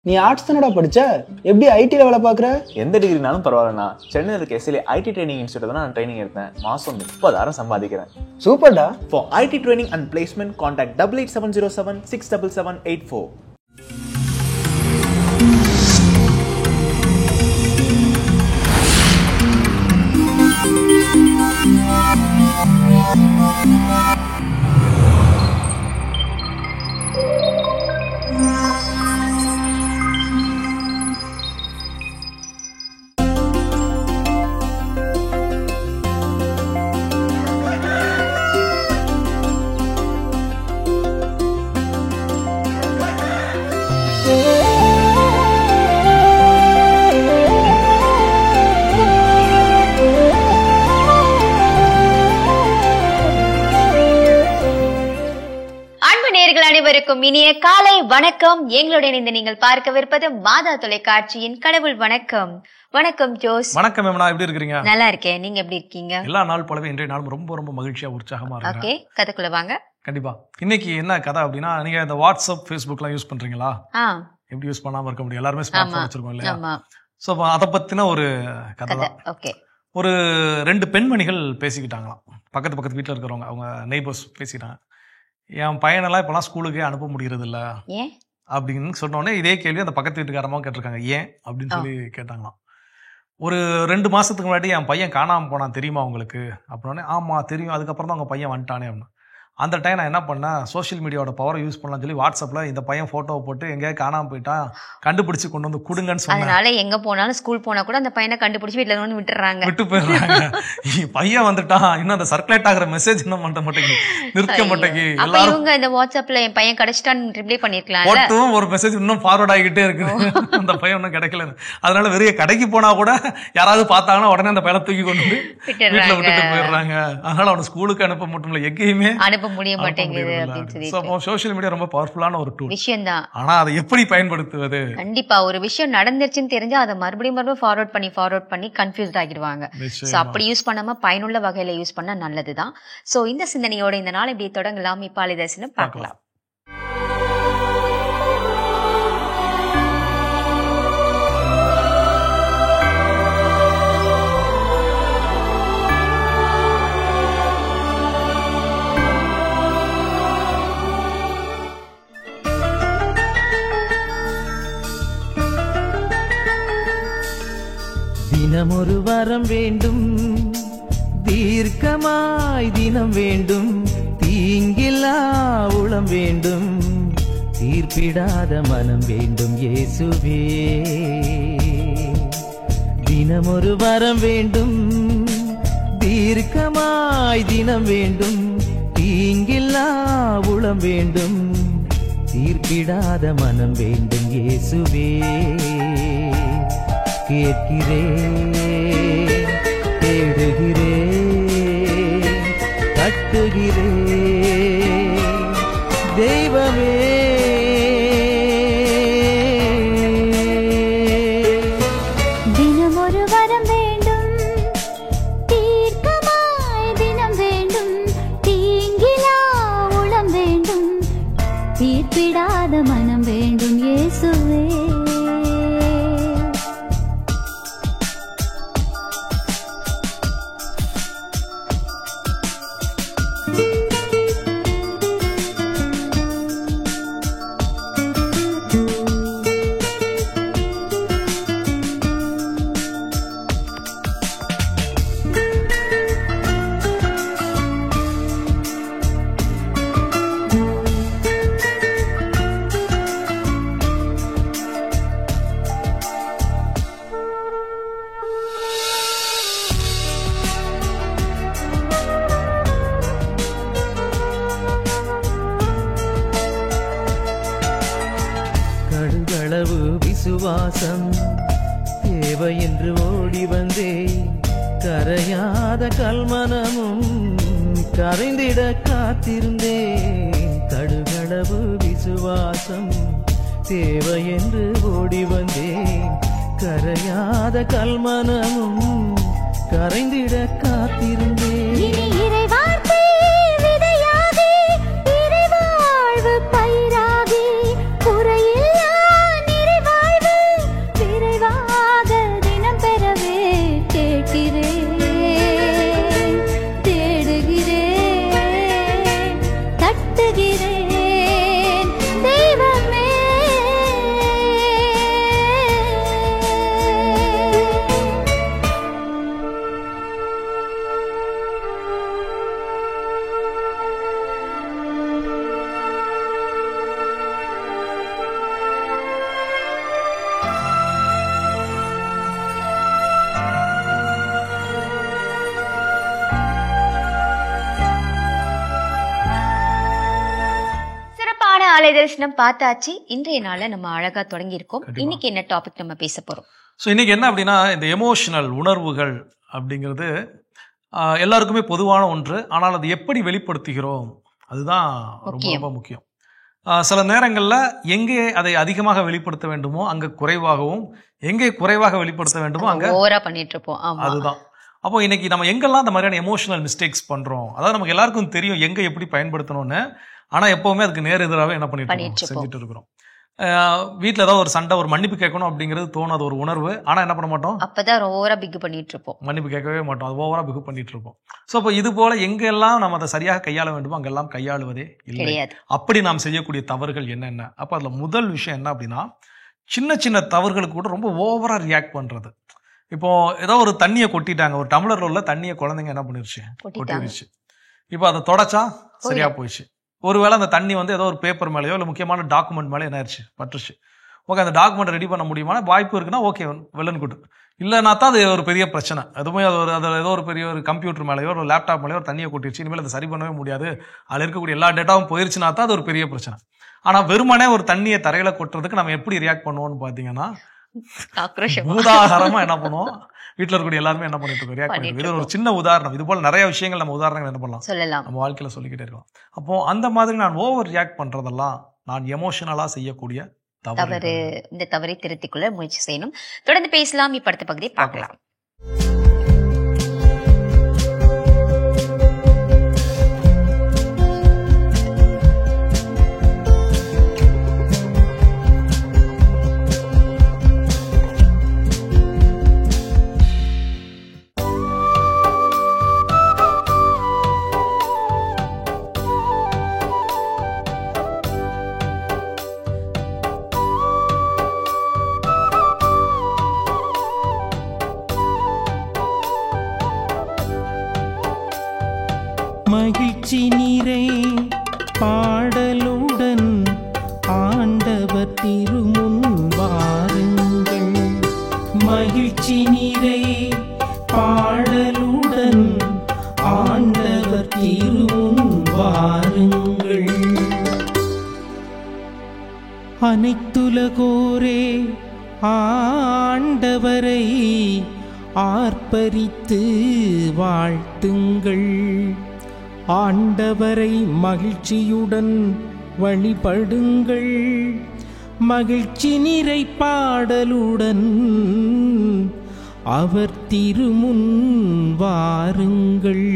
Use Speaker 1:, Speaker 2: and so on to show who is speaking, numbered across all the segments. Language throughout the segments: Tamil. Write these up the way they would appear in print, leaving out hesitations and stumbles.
Speaker 1: நீ ஆர்ட்ஸ் தானடா படிச்ச, எப்படி ஐடில வேலை பாக்குற?
Speaker 2: எந்த டிகிரினாலும் பரவாயில்லண்ணா. சென்னையில் இருக்க எஸ்எல்ஏ ஐடி ட்ரைனிங் இன்ஸ்டியூட் தான் நான் ட்ரைனிங் எடுத்தேன். மாசம் 30,000 சம்பாதிக்கிறேன்.
Speaker 1: சூப்பர்டா.
Speaker 2: For IT training and placement, contact 88707 67784.
Speaker 3: அனைவருக்கும் இனிய காலை வணக்கம். எங்களுடைய இந்த நீங்கள் பார்க்கவிருப்பது மாதா தொலைக்காட்சியின் கடவுள் வணக்கம். வணக்கம் ஜோஸ்.
Speaker 4: வணக்கம் மேம், எப்படி இருக்கீங்க?
Speaker 3: நல்லா இருக்கேன், நீங்க எப்படி இருக்கீங்க?
Speaker 4: எல்லா நாள் போலவே இன்றைய நாள் ரொம்ப ரொம்ப மகிழ்ச்சியா உற்சாகமா இருக்கு.
Speaker 3: ஓகே, கதைக்குள்ள வாங்க.
Speaker 4: கண்டிப்பா. இன்னைக்கு என்ன கதை அப்படின்னா, நீங்க இந்த வாட்ஸ்அப் ஃபேஸ்புக்லாம் யூஸ் பண்றீங்களா? எப்படி யூஸ் பண்ணாம இருக்க முடியும்? எல்லாருமே ஸ்மார்ட் போன் வச்சிருக்கோம் இல்லையா? சோ அத பத்தின ஒரு கதை தான்.
Speaker 3: ஓகே.
Speaker 4: ஒரு 2 பெண்மணிகள் பேசிக்கிட்டாங்களாம். பக்கத்து வீட்டுல இருக்கிறவங்க, அவங்க நெய்பர்ஸ் பேசிட்டாங்க. என் பையனெல்லாம் இப்பெல்லாம் ஸ்கூலுக்கே அனுப்ப முடியறது இல்ல அப்படின்னு சொன்னோடனே இதே கேள்வி அந்த பக்கத்து வீட்டுக்காரமாக கேட்டிருக்காங்க. ஏன் அப்படின்னு சொல்லி கேட்டாங்களாம். ஒரு 2 மாசத்துக்கு முன்னாடி என் பையன் காணாமல் போனான், தெரியுமா உங்களுக்கு அப்படின்னே. ஆமா தெரியும், அதுக்கப்புறம் தான் அவங்க பையன் வந்துட்டானே அப்படின்னு. அந்த டைம் நான் என்ன பண்ணேன், சோஷியல் மீடியாவோட பவரை யூஸ் பண்ணலாம்னு சொல்லி வாட்ஸ்அப்ல இந்த பையன் போட்டோவை போட்டு எங்கேயா காணாம போயிட்டான், கண்டுபிடிச்சு கொண்டு வந்து கொடுங்கன்னு சொன்னேன்.
Speaker 3: அதனால எங்க போனாலும் ஸ்கூல் போனா கூட அந்த பையனை கண்டுபிடிச்சு வீட்டுல வந்து விட்டு
Speaker 4: போயிடுறாங்க. பையன் வந்துட்டான், இன்னும் அந்த சர்க்குலேட் ஆகிற மெசேஜ் என்ன பண்ண மாட்டேங்குது, நிறுத்த மாட்டேங்குது. எல்லாரும்
Speaker 3: இவங்க இந்த வாட்ஸ்அப்ல என் பையன் கிடைச்சிட்டான்னு ரிப்ளை பண்ணிருக்கலாம்.
Speaker 4: போட்டும் ஒரு மெசேஜ் இன்னும் ஃபார்வர்ட் ஆகிட்டே இருக்கு. அந்த பையன் இன்னும் கிடைக்கல. அதனால வெறிய கடைக்கு போனா கூட யாராவது பார்த்தாங்கன்னா உடனே அந்த பையனை தூக்கி கொண்டு வந்து வீட்டுல விட்டுட்டு போயிடுறாங்க. அதனால அவனை ஸ்கூலுக்கு அனுப்ப மட்டும் இல்ல, எங்கேயுமே
Speaker 3: அனுப்ப முடிய மாட்டேங்குது.
Speaker 4: சோஷியல் மீடியா ரொம்ப பவர்ஃபுல்லான ஒரு டூல்
Speaker 3: விஷயம் தான்.
Speaker 4: ஆனா அதை எப்படி பயன்படுத்துவது?
Speaker 3: கண்டிப்பா ஒரு விஷயம் நடந்துருச்சுன்னு தெரிஞ்சா அதை மறுபடியும் ஃபார்வர்ட் பண்ணி கன்ஃபியூஸ்ட் ஆகிடுவாங்க. சோ அப்படி யூஸ் பண்ணாம பயனுள்ள வகையில யூஸ் பண்ணா நல்லதுதான். சோ இந்த சிந்தனையோட இந்த நாள் இப்படி தொடங்கலாம். இப்பாலை தரிசனம் பார்க்கலாம்.
Speaker 5: தினம் ஒரு வரம் வேண்டும், தீர்க்கமாய் தினம் வேண்டும், தீங்கில்லா உளம் வேண்டும், தீர்ப்பிடாத மனம் வேண்டும் இயேசுவே. தினம் ஒரு வரம் வேண்டும், தீர்க்கமாய் தினம் வேண்டும், தீங்கில்லா உளம் வேண்டும், தீர்ப்பிடாத மனம் வேண்டும் இயேசுவே. கேட்கிறேன், தேடுகிறேன், கட்டுகிறேன் தெய்வமே.
Speaker 6: தினம் ஒரு வரம் வேண்டும், தீர்க்கமாய் தினம் வேண்டும், தீங்கிலா உளம் வேண்டும், தீர்ப்பிடாத மனம் வேண்டும் இயேசுவே.
Speaker 5: விசுவாசம் தேவை என்று ஓடி வந்தே, கரையாத கல்மனமும் கரைந்திட காத்திருந்தேன். கடுகளவு விசுவாசம் தேவை என்று ஓடி வந்தேன், கரையாத கல்மனமும் கரைந்திட காத்திருந்தேன்.
Speaker 6: நிறைவாழ்வு பயிராகி குறையில்லா நிறைவா
Speaker 3: தரிசனம் பார்த்தாச்சு. இன்றைய நாளை நம்ம அழகா தொடங்கி இருக்கோம். இன்னைக்கு என்ன டாபிக் நம்ம பேச போறோம்?
Speaker 4: ஸோ இன்னைக்கு என்ன அப்படின்னா, இந்த எமோஷனல் உணர்வுகள் அப்படிங்கிறது எல்லாருக்குமே பொதுவான ஒன்று. ஆனால் அது எப்படி வெளிப்படுத்துகிறோம் அதுதான் ரொம்ப ரொம்ப முக்கியம். சில நேரங்களில் எங்கே அதை அதிகமாக வெளிப்படுத்த வேண்டுமோ அங்கே குறைவாகவும், எங்கே குறைவாக வெளிப்படுத்த வேண்டுமோ அங்கே
Speaker 3: ஓவரா பண்ணிட்டு இருப்போம்.
Speaker 4: அதுதான். அப்போ இன்னைக்கு நம்ம எங்கெல்லாம் அந்த மாதிரியான எமோஷனல் மிஸ்டேக்ஸ் பண்றோம், அதாவது நமக்கு எல்லாருக்கும் தெரியும் எங்க எப்படி பயன்படுத்தணும்னு. ஆனா எப்பவுமே அதுக்கு நேர் எதிராகவே என்ன பண்ணிட்டு செஞ்சுட்டு இருக்கிறோம். வீட்டில் ஏதாவது ஒரு சண்டை, ஒரு மன்னிப்பு கேட்கணும் அப்படிங்கிறது தோணாத ஒரு உணர்வு. ஆனால் என்ன பண்ண மாட்டோம்,
Speaker 3: அப்பதான் ஓவரா பிக் பண்ணிட்டு இருப்போம்,
Speaker 4: மன்னிப்பு கேட்கவே மாட்டோம், அது ஓவரா பிக் பண்ணிட்டு இருப்போம். ஸோ அப்போ இது போல எங்கெல்லாம் நம்ம அதை சரியாக கையாள வேண்டுமோ அங்கெல்லாம் கையாளுவதே இல்லை. அப்படி நாம் செய்யக்கூடிய தவறுகள் என்னென்ன? அப்போ அதில் முதல் விஷயம் என்ன அப்படின்னா, சின்ன சின்ன தவறுகளுக்கு கூட ரொம்ப ஓவரா ரியாக்ட் பண்றது. இப்போ ஏதோ ஒரு தண்ணியை கொட்டிட்டாங்க, ஒரு டம்ளர்ல உள்ள தண்ணியை குழந்தைங்க என்ன பண்ணிருச்சு, கொட்டிருச்சு. இப்போ அதை தொடச்சா சரியா போயிடுச்சு. ஒருவேளை அந்த தண்ணி வந்து ஏதோ ஒரு பேப்பர் மேலேயோ இல்லை முக்கியமான டாக்குமெண்ட் மேலே என்ன ஆயிடுச்சு, பட்டுருச்சு. ஓகே, அந்த டாக்குமெண்ட் ரெடி பண்ண முடியுமான வாய்ப்பு இருக்குன்னா ஓகே, வெள்ளன் குட். இல்லைன்னா தான் அது ஒரு பெரிய பிரச்சனை. அதுவுமே அதில் ஏதோ ஒரு பெரிய ஒரு கம்ப்யூட்டர் மேலேயோ ஒரு லேப்டாப் மேலேயோ ஒரு தண்ணியை கொட்டிருச்சு, இனிமேல் அதை சரி பண்ணவே முடியாது, அதில் இருக்கக்கூடிய எல்லா டேட்டாவும் போயிருச்சுன்னா தான் அது ஒரு பெரிய பிரச்சனை. ஆனால் வெறுமனே ஒரு தண்ணியை தரையில கொட்டுறதுக்கு நம்ம எப்படி ரியாக்ட் பண்ணுவோம்னு பார்த்தீங்கன்னா, உதாரணமா என்ன பண்ணுவோம், வீட்டில் இருக்கக்கூடிய எல்லாருமே என்ன பண்ணிட்டு இருக்கோம், ரியாக்ட் பண்ணிட்டு. இது ஒரு சின்ன உதாரணம். இது போல நிறைய விஷயங்கள் நம்ம உதாரணங்கள் என்ன பண்ணலாம், நம்ம வாழ்க்கையில சொல்லிக்கிட்டே இருக்கலாம். அப்போ அந்த மாதிரி நான் ஓவர் ரியாக்ட் பண்றதெல்லாம் நான் எமோஷனலா செய்யக்கூடிய தவறு.
Speaker 3: இந்த தவறை திருத்திக் கொள்ள முயற்சி செய்யணும். தொடர்ந்து பேசலாம். இப்ப அடுத்த பகுதியை பார்க்கலாம்.
Speaker 5: மகிழ்ச்சி நீரை பாடலுடன் ஆண்டவர் திருமுன் வாருங்கள். மகிழ்ச்சி நீரை பாடலுடன் ஆண்டவர் திருமுன் வாருங்கள். அனைத்துலகோரே ஆண்டவரை ஆர்ப்பரித்து வாழ்த்துங்கள். ஆண்டவரை மகிழ்ச்சியுடன் வழிபடுங்கள். மகிழ்ச்சி நிறை பாடலுடன் அவர் திருமுன் வாருங்கள்.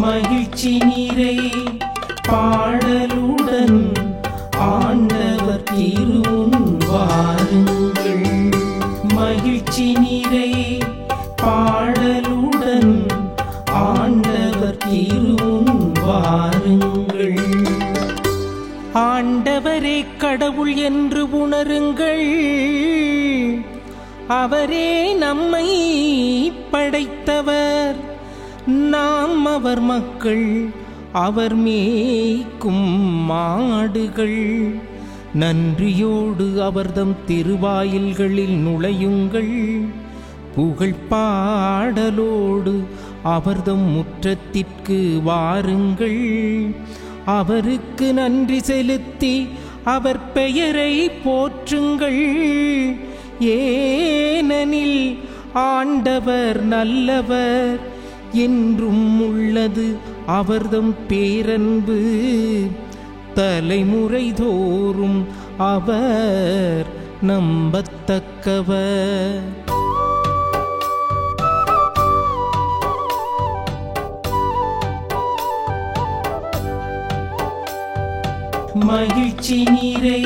Speaker 5: மகிழ்ச்சி நிறை பாடலுடன் ஆண்டவர் திருமுன் வாருங்கள். மகிழ்ச்சி நிறை பாடலுடன் ஆண்டவர் திருமுன் வாருங்கள். ஆண்டவரே கடவுள் என்று உணருங்கள். அவரே நம்மை படைத்தவர், நாம் அவர் மக்கள், அவர் மேய்க்கும் மாடுகள். நன்றியோடு அவர்தம் திருவாயில்களில் நுழையுங்கள். புகழ் பாடலோடு அவர்தம் முற்றத்திற்கு வாருங்கள். அவருக்கு நன்றி செலுத்தி அவர் பெயரை போற்றுங்கள். ஏனெனில் ஆண்டவர் நல்லவர், என்றும் உள்ளது அவர்தம் பேரன்பு. தலைமுறை தோறும் அவர் நம்பத்தக்கவர். மகிழ்ச்சி நிறை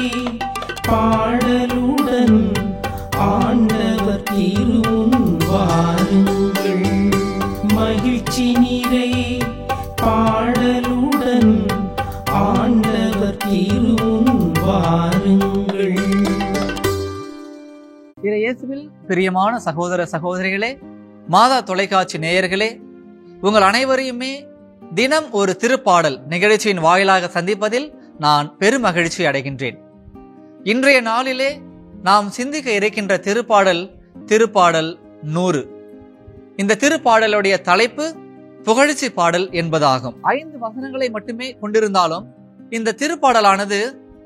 Speaker 5: பாடலுடன் ஆண்டவர் திருமுன் வாருங்கள். மகிழ்ச்சி நிறை பாடலுடன் ஆண்டவர் திருமுன் வாருங்கள்.
Speaker 7: இயேசுவில் பிரியமான சகோதர சகோதரிகளே, மாதா தொலைக்காட்சி நேயர்களே, உங்கள் அனைவரையுமே தினம் ஒரு திருப்பாடல் நிகழ்ச்சியின் வாயிலாக சந்திப்பதில் நான் பெருமகிழ்ச்சி அடைகின்றேன். இன்றைய நாளிலே நாம் சிந்திக்க இருக்கின்ற திருப்பாடல் 100. இந்த திருப்பாடலுடைய தலைப்பு புகழ்ச்சி பாடல் என்பதாகும். 5 வசனங்களை மட்டுமே கொண்டிருந்தாலும் இந்த திருப்பாடலானது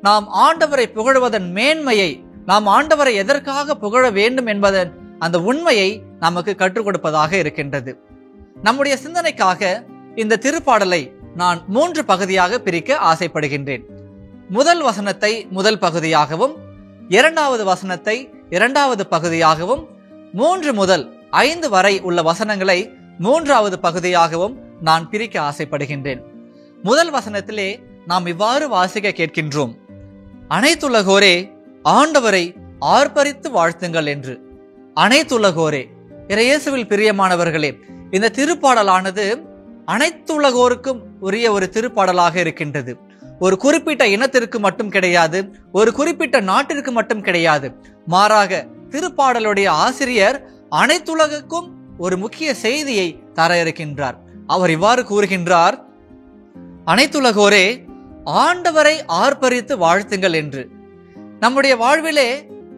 Speaker 7: நாம் ஆண்டவரை புகழ்வதன் மேன்மையை, நாம் ஆண்டவரை எதற்காக புகழ வேண்டும் என்பதன் அந்த உண்மையை நமக்கு கற்றுக் கொடுப்பதாக இருக்கின்றது. நம்முடைய சிந்தனைக்காக இந்த திருப்பாடலை நான் 3 பகுதியாக பிரிக்க ஆசைப்படுகின்றேன். முதல் வசனத்தை முதல் பகுதியாகவும், 2வது வசனத்தை 2வது பகுதியாகவும், 3 முதல் 5 வரை உள்ள வசனங்களை 3வது பகுதியாகவும் நான் பிரிக்க ஆசைப்படுகின்றேன். முதல் வசனத்திலே நாம் இவ்வாறு வாசிக்க கேட்கின்றோம்: அனைத்துலகோரே ஆண்டவரை ஆர்ப்பரித்து வாழ்த்துங்கள் என்று. அனைத்துலகோரே, இயேசுவில் பிரியமானவர்களே, இந்த திருப்பாடலானது அனைத்துலகோருக்கும் உரிய ஒரு திருப்பாடலாக இருக்கின்றது. ஒரு குறிப்பிட்ட இனத்திற்கு மட்டும் கிடையாது, ஒரு குறிப்பிட்ட நாட்டிற்கு மட்டும் கிடையாது. மாறாக திருப்பாடலுடைய ஆசிரியர் அனைத்துலகுக்கும் ஒரு முக்கிய செய்தியை தர இருக்கின்றார். அவர் இவ்வாறு கூறுகின்றார்: அனைத்துலகோரே ஆண்டவரை ஆர்ப்பரித்து வாழ்த்துங்கள் என்று. நம்முடைய வாழ்விலே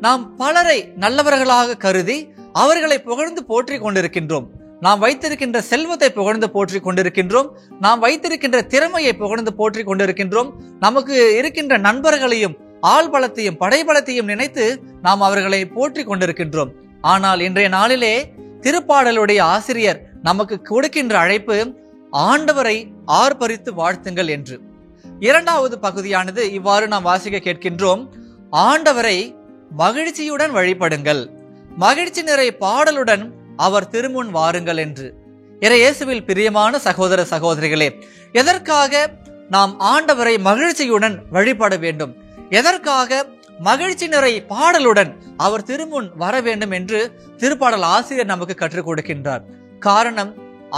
Speaker 7: நாம் பலரை நல்லவர்களாக கருதி அவர்களை புகழ்ந்து போற்றி கொண்டிருக்கின்றோம். நாம் வைத்திருக்கின்ற செல்வத்தை புகழ்ந்து போற்றி கொண்டிருக்கின்றோம். நாம் வைத்திருக்கின்ற திறமையை புகழ்ந்து போற்றி கொண்டிருக்கின்றோம். நமக்கு இருக்கின்ற நண்பர்களையும் ஆள்பலத்தையும் படைபலத்தையும் நினைத்து நாம் அவர்களை போற்றி கொண்டிருக்கின்றோம். ஆனால் இன்றைய நாளிலே திருப்பாடலுடைய ஆசிரியர் நமக்கு கொடுக்கின்ற அழைப்பு ஆண்டவரை ஆர்ப்பரித்து வாழ்த்துங்கள் என்று. 2வது பகுதியானது இவ்வாறு நாம் வாசிக்க கேட்கின்றோம்: ஆண்டவரை மகிழ்ச்சியுடன் வழிபடுங்கள், மகிழ்ச்சி நிறை பாடலுடன் அவர் திருமுன் வாருங்கள் என்று. இயேசுவில் பிரியமான சகோதர சகோதரிகளே, எதற்காக நாம் ஆண்டவரை மகிழ்ச்சியுடன் வழிபட வேண்டும், எதற்காக மகிழ்ச்சி நிறை பாடலுடன் அவர் திருமுன் வர வேண்டும் என்று திருப்பாடல் ஆசிரியர் நமக்கு கற்றுக் கொடுக்கின்றார். காரணம்,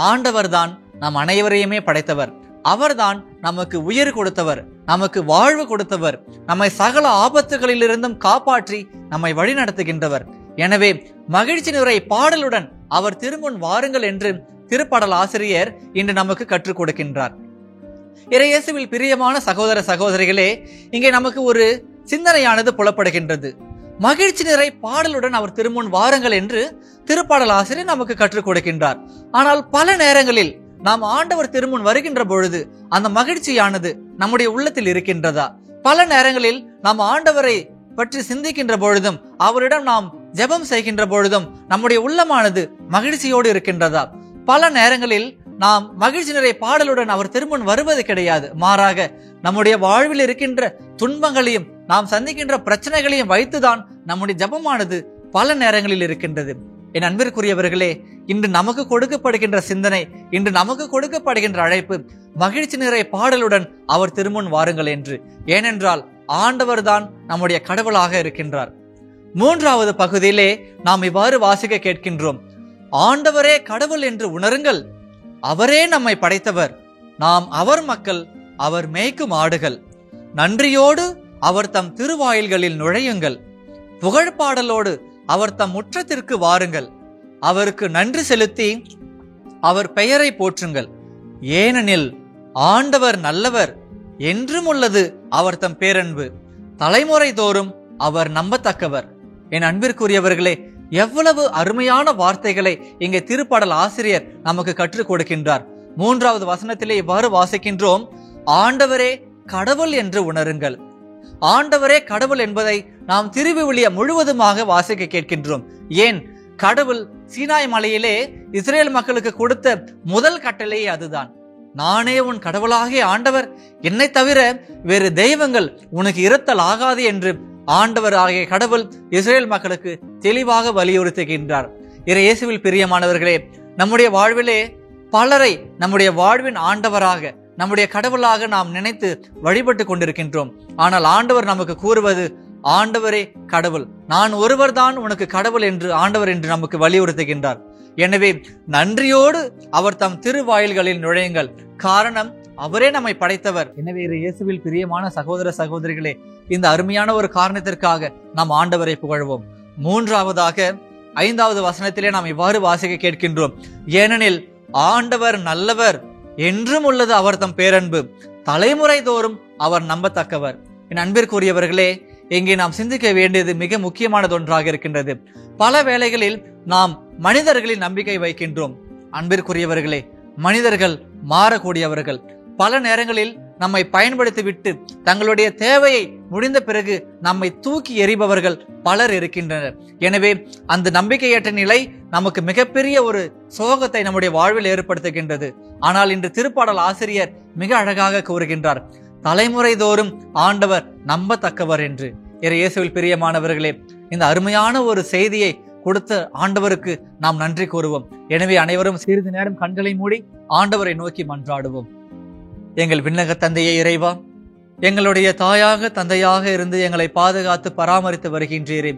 Speaker 7: ஆண்டவர்தான் நம் அனைவரையுமே படைத்தவர். அவர்தான் நமக்கு உயிர் கொடுத்தவர், நமக்கு வாழ்வு கொடுத்தவர், நம்மை சகல ஆபத்துகளிலிருந்தும் காப்பாற்றி நம்மை வழிநடத்துகின்றவர். எனவே மகிழ்ச்சி நிறை பாடலுடன் அவர் திருமுன் வாருங்கள் என்று திருப்பாடல் ஆசிரியர் இன்று நமக்கு கற்றுக் கொடுக்கின்றார். இயேசுவில் பிரியமான சகோதர சகோதரிகளே, இங்கே நமக்கு ஒரு சிந்தனையானது புலப்படுகின்றது. மகிழ்ச்சி நிறை பாடலுடன் அவர் திருமுன் வாருங்கள் என்று திருப்பாடல் ஆசிரியர் நமக்கு கற்றுக் கொடுக்கின்றார். ஆனால் பல நேரங்களில் நாம் ஆண்டவர் திருமுன் வருகின்ற பொழுது அந்த மகிழ்ச்சியானது நம்முடைய உள்ளத்தில் இருக்கின்றதா? பல நேரங்களில் நாம் ஆண்டவரை பற்றி சிந்திக்கின்ற பொழுதும் அவரிடம் நாம் ஜெபம் செய்கின்ற பொழுதும் நம்முடைய உள்ளமானது மகிழ்ச்சியோடு இருக்கின்றதா? பல நேரங்களில் நாம் மகிழ்ச்சி நிறை பாடலுடன் அவர் திருமுன் வருவது கிடையாது. மாறாக நம்முடைய வாழ்வில் இருக்கின்ற துன்பங்களையும் நாம் சந்திக்கின்ற பிரச்சனைகளையும் வைத்துதான் நம்முடைய ஜெபமானது பல நேரங்களில் இருக்கின்றது. என் அன்பிற்குரியவர்களே, இன்று நமக்கு கொடுக்கப்படுகின்ற சிந்தனை, இன்று நமக்கு கொடுக்கப்படுகின்ற அழைப்பு மகிழ்ச்சி நிறை பாடலுடன் அவர் திருமுன் வாருங்கள் என்று. ஏனென்றால் ஆண்டவர் தான் நம்முடைய கடவுளாக இருக்கின்றார். 3வது பகுதியிலே நாம் இவ்வாறு வாசிக்க கேட்கின்றோம்: ஆண்டவரே கடவுள் என்று உணருங்கள், அவரே நம்மை படைத்தவர், நாம் அவர் மக்கள், அவர் மேய்க்கும் ஆடுகள். நன்றியோடு அவர் தம் திருவாயில்களில் நுழையுங்கள், புகழ்பாடலோடு அவர் தம் முற்றத்திற்கு வாருங்கள், அவருக்கு நன்றி செலுத்தி அவர் பெயரை போற்றுங்கள். ஏனெனில் ஆண்டவர் நல்லவர், என்றும் உள்ளது அவர் தம் பேரன்பு, தலைமுறை தோறும் அவர் நம்பத்தக்கவர். என் அன்பிற்குரியவர்களே, எவ்வளவு அருமையான வார்த்தைகளை இங்கே திருப்பாடல் ஆசிரியர் நமக்கு கற்றுக் கொடுக்கின்றார். 3வது வசனத்திலே இவ்வாறு வாசிக்கின்றோம்: ஆண்டவரே கடவுள் என்று உணருங்கள். ஆண்டவரே கடவுள் என்பதை நாம் திருவிவிலிய முழுவதுமாக வாசிக்க கேட்கின்றோம். ஏன்? கடவுள் சீனாய் மலையிலே இஸ்ரேல் மக்களுக்கு கொடுத்த முதல் கட்டளையே அதுதான். நானே உன் கடவுளாகிய ஆண்டவர், என்னை தவிர வேறு தெய்வங்கள் உனக்கு இருத்தல் ஆகாது என்று ஆண்டவர் ஆகிய கடவுள் இஸ்ரேல் மக்களுக்கு தெளிவாக வலியுறுத்துகின்றார். இயேசுவில் பிரியமானவர்களே, நம்முடைய வாழ்விலே பலரை நம்முடைய வாழ்வின் ஆண்டவராக, நம்முடைய கடவுளாக நாம் நினைத்து வழிபட்டு கொண்டிருக்கின்றோம். ஆனால் ஆண்டவர் நமக்கு கூறுவது, ஆண்டவரே கடவுள், நான் ஒருவர் தான் உனக்கு கடவுள் என்று ஆண்டவர் என்று நமக்கு வலியுறுத்துகின்றார். எனவே நன்றியோடு அவர் தம் திருவாயில்களில் நுழையுங்கள். காரணம், அவரே நம்மை படைத்தவர். எனவே இயேசுவில் பிரியமான சகோதர சகோதரிகளே, இந்த அருமையான ஒரு காரணத்திற்காக நாம் ஆண்டவரை புகழ்வோம். 3வதாக 5வது வசனத்திலே நாம் இவ்வாறு வாசிக்க கேட்கின்றோம்: ஏனெனில் ஆண்டவர் நல்லவர், என்றும் உள்ளது அவர் தம் பேரன்பு, தலைமுறை தோறும் அவர் நம்பத்தக்கவர். என் அன்பிற்குரியவர்களே, இங்கே நாம் சிந்திக்க வேண்டியது மிக முக்கியமானது ஒன்றாக இருக்கின்றது. பல வேளைகளில் நாம் மனிதர்களின் நம்பிக்கை வைக்கின்றோம். அன்பிற்குரியவர்களே, மனிதர்கள் மாறக்கூடியவர்கள். பல நேரங்களில் நம்மை பயன்படுத்திவிட்டு தங்களுடைய தேவையை முடிந்த பிறகு நம்மை தூக்கி எறிபவர்கள் பலர் இருக்கின்றனர். எனவே அந்த நம்பிக்கையற்ற நிலை நமக்கு மிகப்பெரிய ஒரு சோகத்தை நம்முடைய வாழ்வில் ஏற்படுத்துகின்றது. ஆனால் இன்று திருப்பாடல் ஆசிரியர் மிக அழகாக கூறுகின்றார், தலைமுறை தோறும் ஆண்டவர் நம்பத்தக்கவர் என்று. இயேசுவில் பிரியமானவர்களே, இந்த அருமையான ஒரு செய்தியை கொடுத்த ஆண்டவருக்கு நாம் நன்றி கூறுவோம். எனவே அனைவரும் சிறிது நேரம் கண்களை மூடி ஆண்டவரை நோக்கி மன்றாடுவோம். எங்கள் விண்ணக தந்தையே இறைவா, எங்களுடைய தாயாக தந்தையாக இருந்து எங்களை பாதுகாத்து பராமரித்து வருகின்றீரே.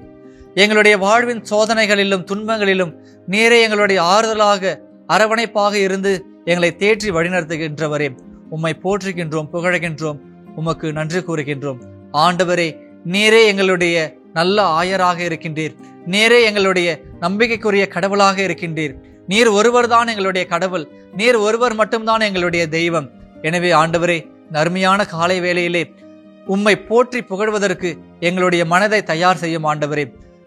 Speaker 7: எங்களுடைய வாழ்வின் சோதனைகளிலும் துன்பங்களிலும் நீரே எங்களுடைய ஆறுதலாக அரவணைப்பாக இருந்து எங்களை தேற்றி வழிநடத்துகின்றவரே, உம்மை போற்றுகின்றோம், புகழ்கின்றோம், உமக்கு நன்றி கூறுகின்றோம். ஆண்டவரே, நீரே எங்களுடைய நல்ல ஆயராக இருக்கின்றீர். நீரே எங்களுடைய நம்பிக்கைக்குரிய கடவுளாக இருக்கின்றீர். நீர் ஒருவர் தான் எங்களுடைய கடவுள். நீர் ஒருவர் மட்டும்தான் எங்களுடைய தெய்வம். எனவே ஆண்டவரே, இந்த அருமையான காலை வேளையிலே உம்மை போற்றி புகழ்வதற்கு எங்களுடைய மனதை தயார் செய்யும் ஆண்டவரே.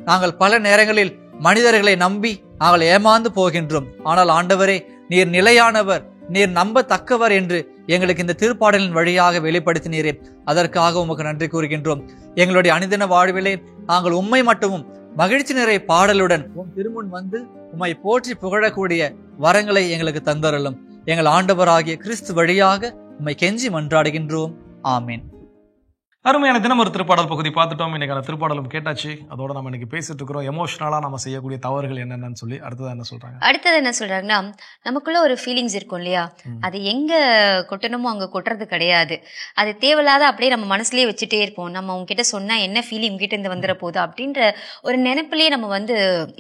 Speaker 7: நாங்கள் பல நேரங்களில் மனிதர்களை நம்பி நாங்கள் ஏமாந்து போகின்றோம். ஆனால் ஆண்டவரே, நீர் நிலையானவர், நீர் நம்பத்தக்கவர் என்று எங்களுக்கு இந்த திருப்பாடலின் வழியாக வெளிப்படுத்தினீரே. அதற்காக உமக்கு நன்றி கூறுகின்றோம். எங்களுடைய அனுதின வாழ்விலே நாங்கள் உம்மை மட்டுமும் மகிழ்ச்சி நிறை பாடலுடன் உம் திருமுன் வந்து உம்மை போற்றி புகழக்கூடிய வரங்களை எங்களுக்கு தந்தருளும். எங்கள் ஆண்டவராகிய கிறிஸ்து வழியாக உம்மை கெஞ்சி மன்றாடுகின்றோம். ஆமீன்.
Speaker 4: அருமையான தினம் ஒரு திருப்பாடல் பகுதி பார்த்துட்டோம். இன்னைக்கான திருப்பாடலும் கேட்டாச்சு. அதோட நம்ம இன்னைக்கு பேசிட்டு இருக்கிறோம் எமோஷனலா நம்ம செய்யக்கூடிய தவறுகள் என்னென்னு சொல்லி. அடுத்தது என்ன சொல்றாங்க?
Speaker 3: அடுத்தது என்ன சொல்றாங்கன்னா, நமக்குள்ள ஒரு ஃபீலிங்ஸ் இருக்கும் இல்லையா, அது எங்க கொட்டணுமோ அங்க கொட்டுறது கிடையாது. அது தேவையில்லாத அப்படியே நம்ம மனசுலயே வச்சுட்டே இருப்போம். நம்ம உங்ககிட்ட சொன்னா என்ன ஃபீலிங் உங்ககிட்ட இருந்து வந்துட போகுது அப்படின்ற ஒரு நினைப்பிலேயே நம்ம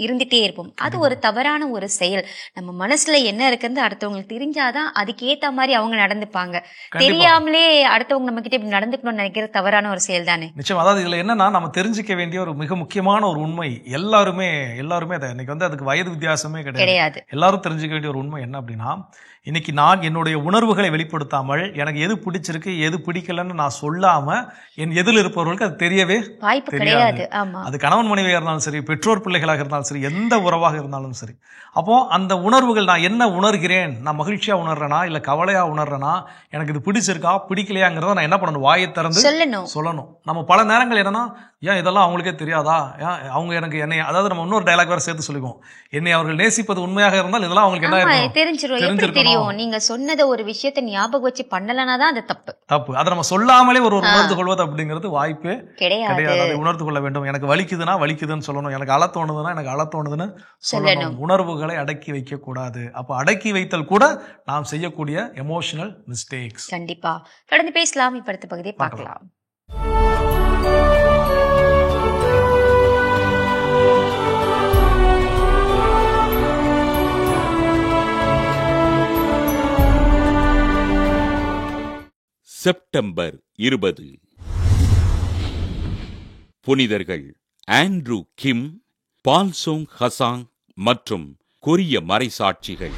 Speaker 3: இருந்துட்டே இருப்போம். அது ஒரு தவறான ஒரு செயல். நம்ம மனசுல என்ன இருக்குன்னு அடுத்தவங்களுக்கு தெரிஞ்சாதான் அதுக்கேத்த மாதிரி அவங்க நடந்துப்பாங்க. தெரியாமலே அடுத்தவங்க நம்ம கிட்ட இப்படி நடந்துக்கணும்னு நினைக்கிற தவறான ஒரு செயல் தானே.
Speaker 4: நிச்சயம். அதாவது இதுல என்னன்னா, நம்ம தெரிஞ்சுக்க வேண்டிய ஒரு மிக முக்கியமான ஒரு உண்மை, எல்லாருமே இன்னைக்கு அதுக்கு வயது வித்தியாசமே கிடையாது. எல்லாரும் தெரிஞ்சுக்க வேண்டிய ஒரு உண்மை என்ன அப்படின்னா, இன்னைக்கு நான் என்னுடைய உணர்வுகளை வெளிப்படுத்தாமல் எனக்கு எது பிடிச்சிருக்கு எது பிடிக்கலன்னு நான் சொல்லாம என் எதில் இருப்பவர்களுக்கு அது தெரியவே
Speaker 3: வாய்ப்பு கிடையாது.
Speaker 4: அது கணவன் மனைவியாக இருந்தாலும் சரி, பெற்றோர் பிள்ளைகளாக இருந்தாலும் சரி, எந்த உறவாக இருந்தாலும் சரி. அப்போ அந்த உணர்வுகள், நான் என்ன உணர்கிறேன், நான் மகிழ்ச்சியா உணர்றேனா இல்ல கவலையா உணர்றேனா, எனக்கு இது பிடிச்சிருக்கா பிடிக்கலையாங்கிறத நான் என்ன பண்ணணும், வாயை திறந்து சொல்லணும். நம்ம பல நேரங்கள் என்னன்னா, ஏன் இதெல்லாம் அவங்களுக்கே தெரியாதா, அவங்க எனக்கு என்னை, அதாவது நம்ம இன்னொரு டயலாக் வேற சேர்த்து சொல்லிக்குவோம், என்னை அவர்கள் நேசிப்பது உண்மையாக இருந்தால் இதெல்லாம் அவங்களுக்கு என்ன தெரிஞ்சிருக்கும்.
Speaker 3: நீங்க சொன்னத ஒரு விஷயத்தை ஞாபகம் வச்சு பண்ணலனா தான் அது தப்பு.
Speaker 4: அதை நம்ம சொல்லாமலே ஒரு உணர்ந்து கொள்வது அப்படிங்கிறது வாய்ப்பே கிடையாது. அதை உணர்ந்து கொள்ள வேண்டும். எனக்கு வலிக்குதுன்னா வலிக்குதுன்னு சொல்லணும், எனக்கு அழ தோணுதுன்னா எனக்கு அழ தோணுதுன்னு சொல்லணும். உணர்வுகளை அடக்கி வைக்க கூடாது. அப்ப அடக்கி வைத்தல் கூட நாம் செய்யக்கூடிய எமோஷனல் மிஸ்டேக்ஸ்.
Speaker 3: கண்டிப்பா தொடர்ந்து பேசலாம். இப்ப அடுத்த பகுதியை பார்க்கலாம்.
Speaker 8: செப்டம்பர் 20. புனிதர்கள் ஆண்ட்ரூ கிம், பால்சோங் ஹசாங் மற்றும் கொரிய மறைசாட்சிகள்.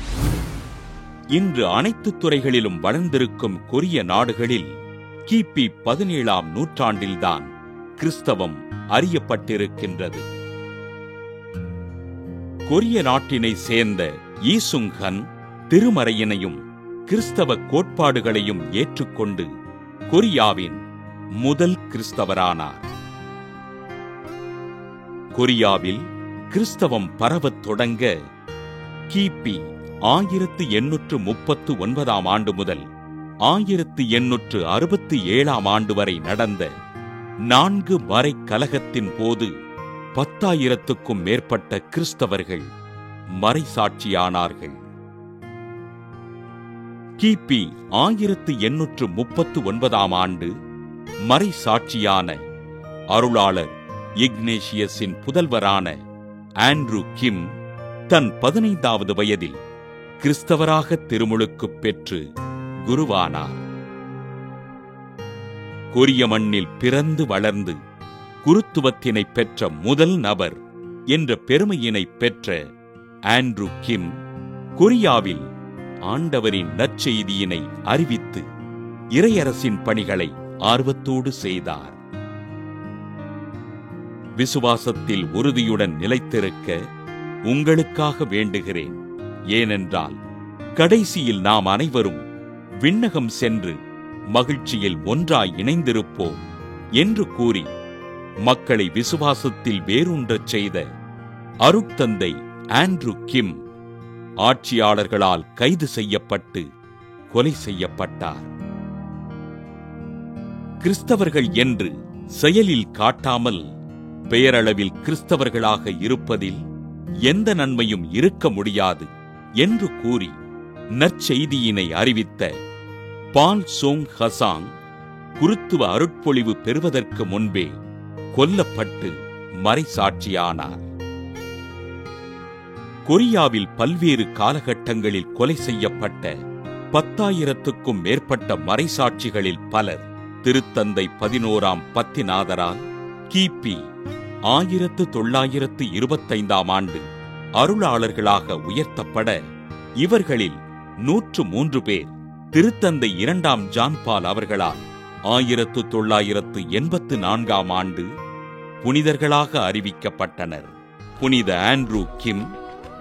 Speaker 8: இன்று அனைத்து துறைகளிலும் வளர்ந்திருக்கும் கொரிய நாடுகளில் கிபி 17ஆம் நூற்றாண்டில்தான் கிறிஸ்தவம் அறியப்பட்டிருக்கின்றது. கொரிய நாட்டினை சேர்ந்த ஈசுங்ஹன் திருமறையினையும் கிறிஸ்தவ கோட்பாடுகளையும் ஏற்றுக்கொண்டு கொரியாவின் முதல் கிறிஸ்தவரானார். கொரியாவில் கிறிஸ்தவம் பரவத் தொடங்க கிபி 1839ஆம் ஆண்டு முதல் 1867ஆம் ஆண்டு வரை நடந்த 4 மறை கலகத்தின் போது 10,000க்கும் மேற்பட்ட கிறிஸ்தவர்கள் மறைசாட்சியானார்கள். கிபி 1839ஆம் ஆண்டு மறைசாட்சியான அருளாளர் இக்னேஷியஸின் புதல்வரான ஆண்ட்ரூ கிம் தன் 15வது வயதில் கிறிஸ்தவராக திருமுழுக்குப் பெற்று குருவானார். கொரிய மண்ணில் பிறந்து வளர்ந்து குருத்துவத்தினை பெற்ற முதல் நபர் என்ற பெருமையினை பெற்ற ஆண்ட்ரூ கிம் கொரியாவில் ஆண்டவரின் நற்செய்தியினை அறிவித்து இறையரசின் பணிகளை ஆர்வத்தோடு செய்தார். விசுவாசத்தில் உறுதியுடன் நிலைத்திருக்க உங்களுக்காக வேண்டுகிறேன். ஏனென்றால் கடைசியில் நாம் அனைவரும் விண்ணகம் சென்று மகிழ்ச்சியில் ஒன்றாய் இணைந்திருப்போம் என்று கூறி மக்களை விசுவாசத்தில் வேரூன்றச் செய்த அருட்தந்தை ஆண்ட்ரூ கிம் ஆட்சியாளர்களால் கைது செய்யப்பட்டு கொலை செய்யப்பட்டார். கிறிஸ்தவர்கள் என்று செயலில் காட்டாமல் பெயரளவில் கிறிஸ்தவர்களாக இருப்பதில் எந்த நன்மையும் இருக்க முடியாது என்று கூறி நற்செய்தியினை அறிவித்த பால் சோங் ஹசாங் குருத்துவ அருட்பொழிவு பெறுவதற்கு முன்பே கொல்லப்பட்டு மறைசாட்சியானார். கொரியாவில் பல்வேறு காலகட்டங்களில் கொலை செய்யப்பட்ட 10,000க்கும் மேற்பட்ட மறைசாட்சிகளில் பலர் திருத்தந்தை 11ஆம் பத்திநாதரால் கிபி 1925ஆம் ஆண்டு அருளாளர்களாக உயர்த்தப்பட இவர்களில் 103 பேர் திருத்தந்தை 2ஆம் ஜான்பால் அவர்களால் 1984ஆம் ஆண்டு புனிதர்களாக அறிவிக்கப்பட்டனர். புனித ஆண்ட்ரூ கிம்,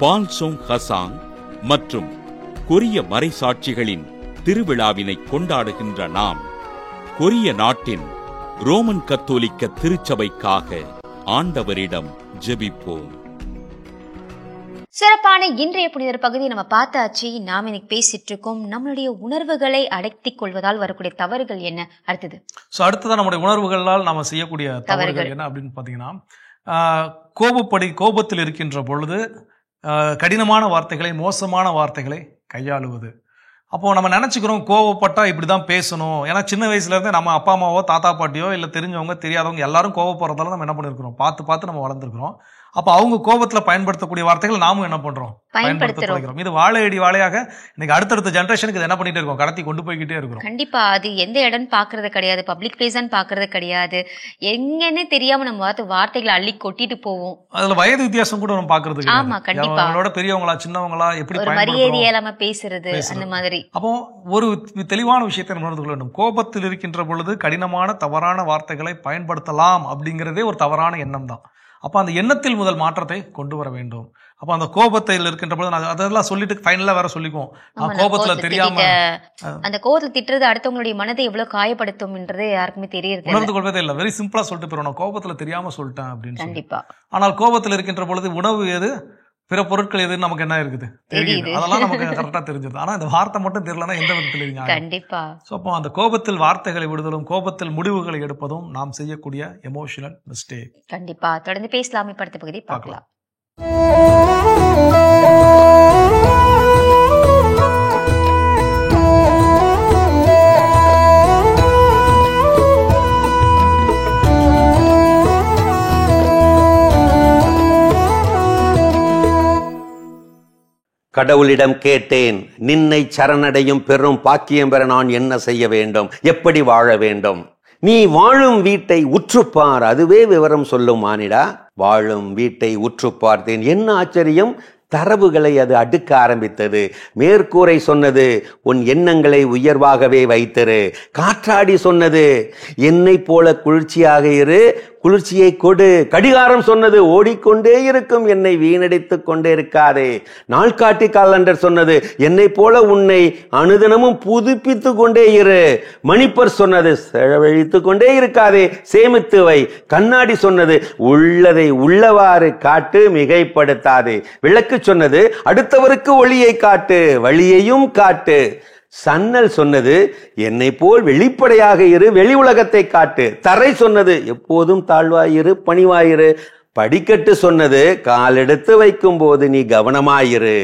Speaker 8: பால் சோங் ஹசாங் மற்றும் கொரிய மறைசாட்சிகளின் திருவிழாவினை கொண்டாடுகின்ற நாம் கொரிய நாட்டின் ரோமன் கத்தோலிக்க திருச்சபைக்காக ஆண்டவரிடம் ஜெபிப்போம்.
Speaker 3: சிறப்பான இன்றைய புனிதர் பகுதி நம்ம பார்த்தாச்சு. நாம இன்னைக்கு பேசிட்டு இருக்கோம் நம்மளுடைய உணர்வுகளை அடக்கிக் கொள்வதால் வரக்கூடிய தவறுகள் என்ன.
Speaker 4: அடுத்ததான் நம்முடைய உணர்வுகளால் நாம செய்யக்கூடிய தவறுகள் என்ன அப்படின்னு பாத்தீங்கன்னா, கோபத்தில் இருக்கின்ற பொழுது கடினமான வார்த்தைகளை, மோசமான வார்த்தைகளை கையாளுவது. அப்போ நம்ம நினைச்சுக்கிறோம் கோவப்பட்டா இப்படிதான் பேசணும். ஏன்னா சின்ன வயசுல இருந்து நம்ம அப்பா அம்மாவோ தாத்தா பாட்டியோ இல்ல தெரிஞ்சவங்க தெரியாதவங்க எல்லாரும் கோவப்படுறதால நம்ம என்ன பண்ணிருக்கிறோம், பார்த்து நம்ம வளர்ந்துருக்கிறோம். அப்ப அவங்க கோபத்துல பயன்படுத்தக்கூடிய வார்த்தைகள் நாமும் என்ன பண்றோம், பயன்படுத்துறோம். இது வாழையடி வாழையாக இன்னைக்கு அடுத்தடுத்த ஜெனரேஷனுக்கு என்ன பண்ணிட்டே இருக்கோம், கடத்தி கொண்டு போய்கிட்டே இருக்கிறோம்.
Speaker 3: கண்டிப்பா அது எந்த இடம் பாக்குறது கிடையாது, பப்ளிக் பிளேஸ் பாக்குறது கிடையாது, எங்கன்னு தெரியாம நம்ம வார்த்தைகளை அள்ளி கொட்டிட்டு போவோம்.
Speaker 4: அதுல வயது வித்தியாசம் கூட நம்ம பாக்குறது.
Speaker 3: ஆமா கண்டிப்பா,
Speaker 4: அவங்களோட பெரியவங்களா சின்னவங்களா எப்படி
Speaker 3: மரியாதை இல்லாம பேசுறது அந்த மாதிரி.
Speaker 4: அப்போ ஒரு தெளிவான விஷயத்தை உணர்ந்து கொள்ள வேண்டும். கோபத்தில் இருக்கின்ற பொழுது கடினமான தவறான வார்த்தைகளை பயன்படுத்தலாம் அப்படிங்கிறதே ஒரு தவறான எண்ணம் தான். அப்ப அந்த எண்ணத்தில் முதல் மாற்றத்தை கொண்டு வர வேண்டும். அப்ப அந்த கோபத்தில் இருக்கின்ற பொழுது அதெல்லாம் சொல்லிட்டு ஃபைனலா வேற சொல்லிக்குவோம், கோபத்துல தெரியாம
Speaker 3: அந்த கோபத்துல திட்டுறது அடுத்தவங்களுடைய மனதை எவ்வளவு காயப்படுத்தும்ன்றது யாருக்குமே தெரியறது,
Speaker 4: உணர்ந்து கொள்வதே இல்ல. வெரி சிம்பிளா சொல்லிட்டு போயிடும், கோபத்துல தெரியாம சொல்லிட்டேன் அப்படின்னு.
Speaker 3: கண்டிப்பா.
Speaker 4: ஆனால் கோபத்தில் இருக்கின்ற பொழுது உணவு எது, பிற பொருட்கள் எதுன்னு நமக்கு என்ன இருக்குது தெரியுது, அதெல்லாம் நமக்கு கரெக்டா தெரிஞ்சது. ஆனா இந்த வார்த்தை மட்டும் தெரியலன்னா எந்த விதத்தில்
Speaker 3: கண்டிப்பா.
Speaker 4: அப்போ அந்த கோபத்தில் வார்த்தைகளை விடுதலும் கோபத்தில் முடிவுகளை எடுப்பதும் நாம் செய்யக்கூடிய எமோஷனல் மிஸ்டேக்.
Speaker 3: கண்டிப்பா. தொடர்ந்து பேசலாம். இப்ப பகுதி பார்க்கலாம்.
Speaker 9: கடவுளிடம் கேட்டேன், நின்னை சரணடையும் பெரும் பாக்கியம் பெற நான் என்ன செய்ய வேண்டும், எப்படி வாழ வேண்டும்? நீ வாழும் வீட்டை உற்றுப்பார், அதுவே விவரம் சொல்லும் மானிடா. வாழும் வீட்டை உற்று பார்த்தேன், என்ன ஆச்சரியம், தரவுகளை அது அடுக்க ஆரம்பித்தது. மேற்கூரை சொன்னது உன் எண்ணங்களை உயர்வாகவே வைத்திரு. காற்றாடி சொன்னது என்னை போல குளிர்ச்சியாக இரு, குளிர்ச்சியை கொடு. கடிகாரம் சொன்னது ஓடிக்கொண்டே இருக்கும், என்னை வீணடித்துக் கொண்டே இருக்காதே. நாள்காட்டி காலண்டர் சொன்னது என்னை போல உன்னை அனுதினமும் புதுப்பித்து கொண்டே இரு. மணிப்பர் சொன்னது செலவழித்து கொண்டே இருக்காதே, சேமித்து வை. கண்ணாடி சொன்னது உள்ளதை உள்ளவாறு காட்டு, மிகைப்படுத்தாதே. விளக்கு சொன்னது அடுத்தவருக்கு ஒளியை காட்டு, வழியையும் காட்டு. சன்னல் சொன்னது என்னை போல் வெளிப்படையாக இரு, வெளி உலகத்தை காட்டு. தரை சொன்னது எப்போதும் தாழ்வாயிரு, பணிவாயிரு. படிக்கட்டு சொன்னது காலெடுத்து வைக்கும் போது நீ கவனமாயிரு.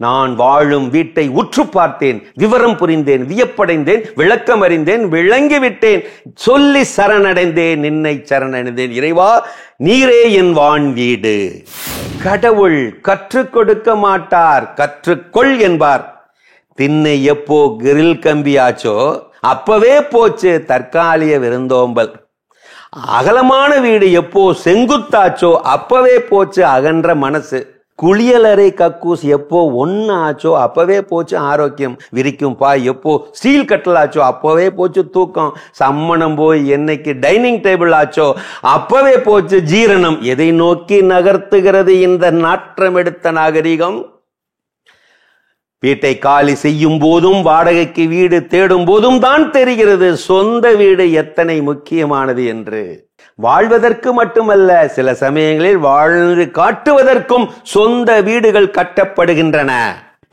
Speaker 9: நான் வாழும் வீட்டை உற்று பார்த்தேன், விவரம் புரிந்தேன், வியப்படைந்தேன், விளக்கம் அறிந்தேன், விளங்கிவிட்டேன், சொல்லி சரணடைந்தேன், நின்னை சரணடைந்தேன். இறைவா, நீரே என் வான் வீடு. கடவுள் கற்றுக் கொடுக்க மாட்டார், கற்றுக்கொள் என்பார். திண்ணை எப்போ கிரில் கம்பியாச்சோ அப்பவே போச்சு தற்காலிக விருந்தோம்பல். அகலமான வீடு எப்போ செங்குத்தாச்சோ அப்பவே போச்சு அகன்ற மனசு. குளியலறை கக்கூஸ் எப்போ ஒன்று ஆச்சோ அப்பவே போச்சு ஆரோக்கியம் விரிக்கும் பாய், எப்போ ஸ்டீல் கட்டல் ஆச்சோ அப்பவே போச்சு தூக்கம், சம்மணம் போய் என்னைக்கு டைனிங் டேபிள் ஆச்சோ அப்பவே போச்சு ஜீரணம். எதை நோக்கி நகர்த்துகிறது இந்த நாற்றம் எடுத்த நாகரிகம்? வீட்டை காலி செய்யும் போதும் வாடகைக்கு வீடு தேடும் போதும் தான் தெரிகிறது சொந்த வீடு எத்தனை முக்கியமானது என்று. வாழ்வதற்கு மட்டுமல்ல, சில சமயங்களில் வாழ்ந்து காட்டுவதற்கும் சொந்த வீடுகள் கட்டப்படுகின்றன.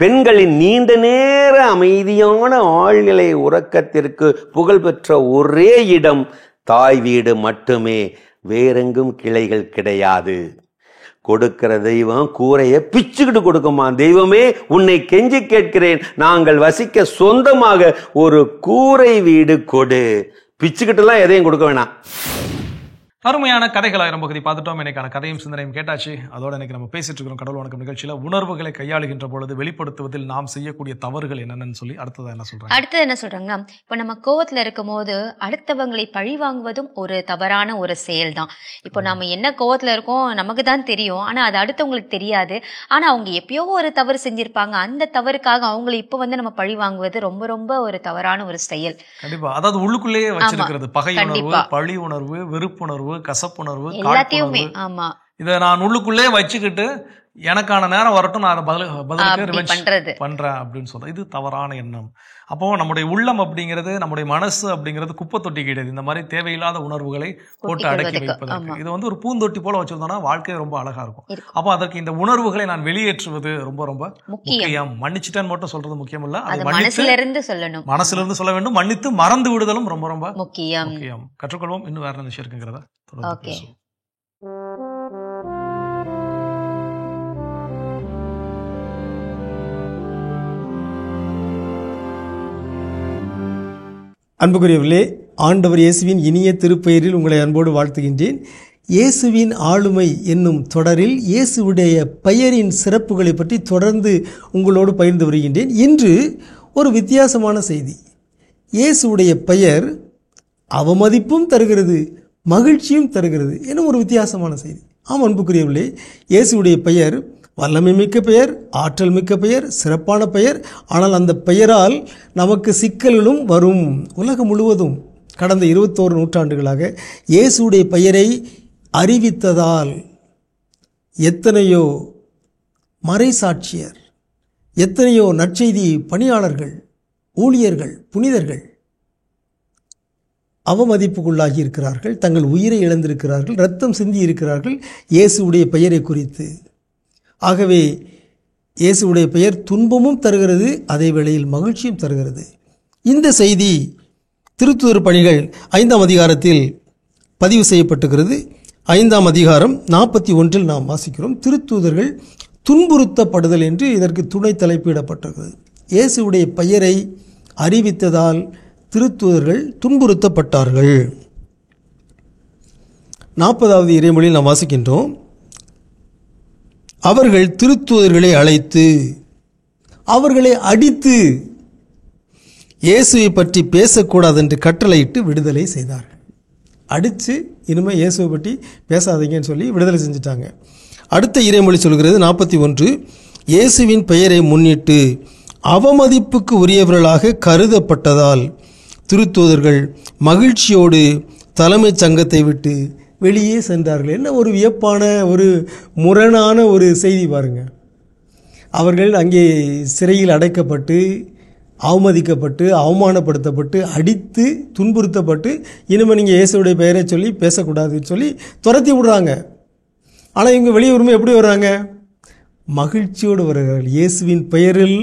Speaker 9: பெண்களின் நீண்ட நேர அமைதியான ஆழ்நிலை உறக்கத்திற்கு புகழ்பெற்ற ஒரே இடம் தாய் வீடு மட்டுமே, வேறெங்கும் கிளைகள் கிடையாது. கொடுக்கிற தெய்வம் கூரையை பிச்சுக்கிட்டு கொடுக்குமா? தெய்வமே உன்னை கெஞ்சி கேட்கிறேன், நாங்கள் வசிக்க சொந்தமாக ஒரு கூரை வீடு கொடு. பிச்சுக்கிட்டுலாம் எதையும் கொடுக்க வேணாம்.
Speaker 4: அருமையான கதைகள் ஆயிரம் பகுதி பார்த்துட்டோம். இன்னைக்கான கதையும் சிந்தனையும் கேட்டாச்சு. அதோட இன்னைக்கு நம்ம பேசிட்டு இருக்கிறோம் கடவுள் வணக்கம் நிகழ்ச்சியில உணர்வுகளை கையாளுகின்ற பொழுது வெளிப்படுத்துவதில் நாம் செய்யக்கூடிய தவறுகள் என்னென்னு சொல்லி அடுத்தது என்ன சொல்றாங்க? அடுத்தது
Speaker 3: என்ன சொல்றாங்கன்னா, இப்போ நம்ம கோவத்துல இருக்கும் போது அடுத்தவங்களை பழி வாங்குவதும் ஒரு தவறான ஒரு செயல் தான். இப்போ நம்ம என்ன கோவத்துல இருக்கோம் நமக்கு தான் தெரியும், ஆனா அது அடுத்தவங்களுக்கு தெரியாது. ஆனா அவங்க எப்பயோ ஒரு தவறு செஞ்சிருப்பாங்க, அந்த தவறுக்காக அவங்களை இப்போ நம்ம பழி வாங்குவது ரொம்ப ரொம்ப ஒரு தவறான ஒரு செயல்.
Speaker 4: கண்டிப்பா. அதாவது உள்ளுக்குள்ளேயே வச்சிருக்கிறது பகை உணர்வு, பழி உணர்வு, வெறுப்புணர்வு, கசப்புணர்வு,
Speaker 3: எல்லாத்தையுமே. ஆமா,
Speaker 4: இதை நான் உள்ளுக்குள்ளே வச்சுக்கிட்டு எனக்கான நேரம் வரட்டும் நான் பதிலுக்கு பண்றேன் அப்படின்னு சொல்றேன். இது தவறான எண்ணம். அப்போ நம்முடைய உள்ளம் அப்படிங்கிறது, நம்முடைய மனசு அப்படிங்கிறது குப்பை தொட்டி கிடையாது. இந்த மாதிரி தேவையில்லாத உணர்வுகளை போட்டு அடக்கி வைப்பதற்கு இது ஒரு பூந்தொட்டி போல வச்சிருந்தோம்னா வாழ்க்கை ரொம்ப அழகா இருக்கும். அப்போ அதற்கு இந்த உணர்வுகளை நான் வெளியேற்றுவது ரொம்ப ரொம்ப முக்கியம். மன்னிச்சுட்டேன்னு மட்டும் சொல்றது முக்கியம் இல்ல, அது
Speaker 3: மனசுல இருந்து சொல்லணும்,
Speaker 4: மனசுல இருந்து சொல்ல வேண்டும். மன்னித்து மறந்து விடுதலும் ரொம்ப ரொம்ப
Speaker 3: முக்கியம்.
Speaker 4: கற்றுக்கொள்வோம். இன்னும் வேற என்ன விஷயம் இருக்குங்கிறத
Speaker 5: அன்புக்குரியவர்களே, ஆண்டவர் இயேசுவின் இனிய திருப்பெயரில் உங்களை அன்போடு வாழ்த்துகின்றேன். இயேசுவின் ஆளுமை என்னும் தொடரில் இயேசுவுடைய பெயரின் சிறப்புகளை பற்றி தொடர்ந்து உங்களோடு பகிர்ந்து வருகின்றேன். இன்று ஒரு வித்தியாசமான செய்தி. இயேசுவுடைய பெயர் அவமதிப்பும் தருகிறது, மகிழ்ச்சியும் தருகிறது எனும் ஒரு வித்தியாசமான செய்தி. ஆம் அன்புக்குரியவர்களே, இயேசுவுடைய பெயர் வல்லமை மிக்க பெயர், ஆற்றல் மிக்க பெயர், சிறப்பான பெயர். ஆனால் அந்த பெயரால் நமக்கு சிக்கல்களும் வரும். உலகம் முழுவதும் கடந்த 21 நூற்றாண்டுகளாக இயேசுடைய பெயரை அறிவித்ததால் எத்தனையோ மறைசாட்சியர், எத்தனையோ நற்செய்தி பணியாளர்கள், ஊழியர்கள், புனிதர்கள் அவமதிப்புக்குள்ளாகி இருக்கிறார்கள், தங்கள் உயிரை இழந்திருக்கிறார்கள், இரத்தம் சிந்தி இருக்கிறார்கள் இயேசுடைய பெயரை குறித்து. ஆகவே இயேசுடைய பெயர் துன்பமும் தருகிறது, அதே வேளையில் மகிழ்ச்சியும் தருகிறது. இந்த செய்தி திருத்தூதர் பணிகள் 5ஆம் அதிகாரத்தில் பதிவு செய்யப்பட்டிருக்கிறது. 5ஆம் அதிகாரம் 41 நாம் வாசிக்கிறோம். திருத்தூதர்கள் துன்புறுத்தப்படுதல் என்று இதற்கு துணை தலைப்பிடப்பட்டிருக்கிறது. இயேசுடைய பெயரை அறிவித்ததால் திருத்தூதர்கள் துன்புறுத்தப்பட்டார்கள். 40வது இறைமொழியில் நாம் வாசிக்கின்றோம், அவர்கள் திருத்தூதர்களை அழைத்து அவர்களை அடித்து இயேசுவை பற்றி பேசக்கூடாது என்று கட்டளையிட்டு விடுதலை செய்தார்கள். அடித்து இனிமேல் இயேசுவை பற்றி பேசாதீங்கன்னு சொல்லி விடுதலை செஞ்சுட்டாங்க. அடுத்த இறைமொழி சொல்கிறது 41, இயேசுவின் பெயரை முன்னிட்டு அவமதிப்புக்கு உரியவர்களாக கருதப்பட்டதால் திருத்தூதர்கள் மகிழ்ச்சியோடு தலைமைச் சங்கத்தை விட்டு வெளியே சென்றார்கள். என்ன ஒரு வியப்பான ஒரு முரணான ஒரு செய்தி பாருங்க. அவர்கள் அங்கே சிறையில் அடைக்கப்பட்டு அவமதிக்கப்பட்டு அவமானப்படுத்தப்பட்டு அடித்து துன்புறுத்தப்பட்டு இனிமேல் நீங்கள் இயேசுடைய பெயரை சொல்லி பேசக்கூடாதுன்னு சொல்லி துரத்தி விடுறாங்க. ஆனால் இவங்க வெளியே வரும்போது எப்படி வர்றாங்க? மகிழ்ச்சியோடு வருகிறார்கள். இயேசுவின் பெயரில்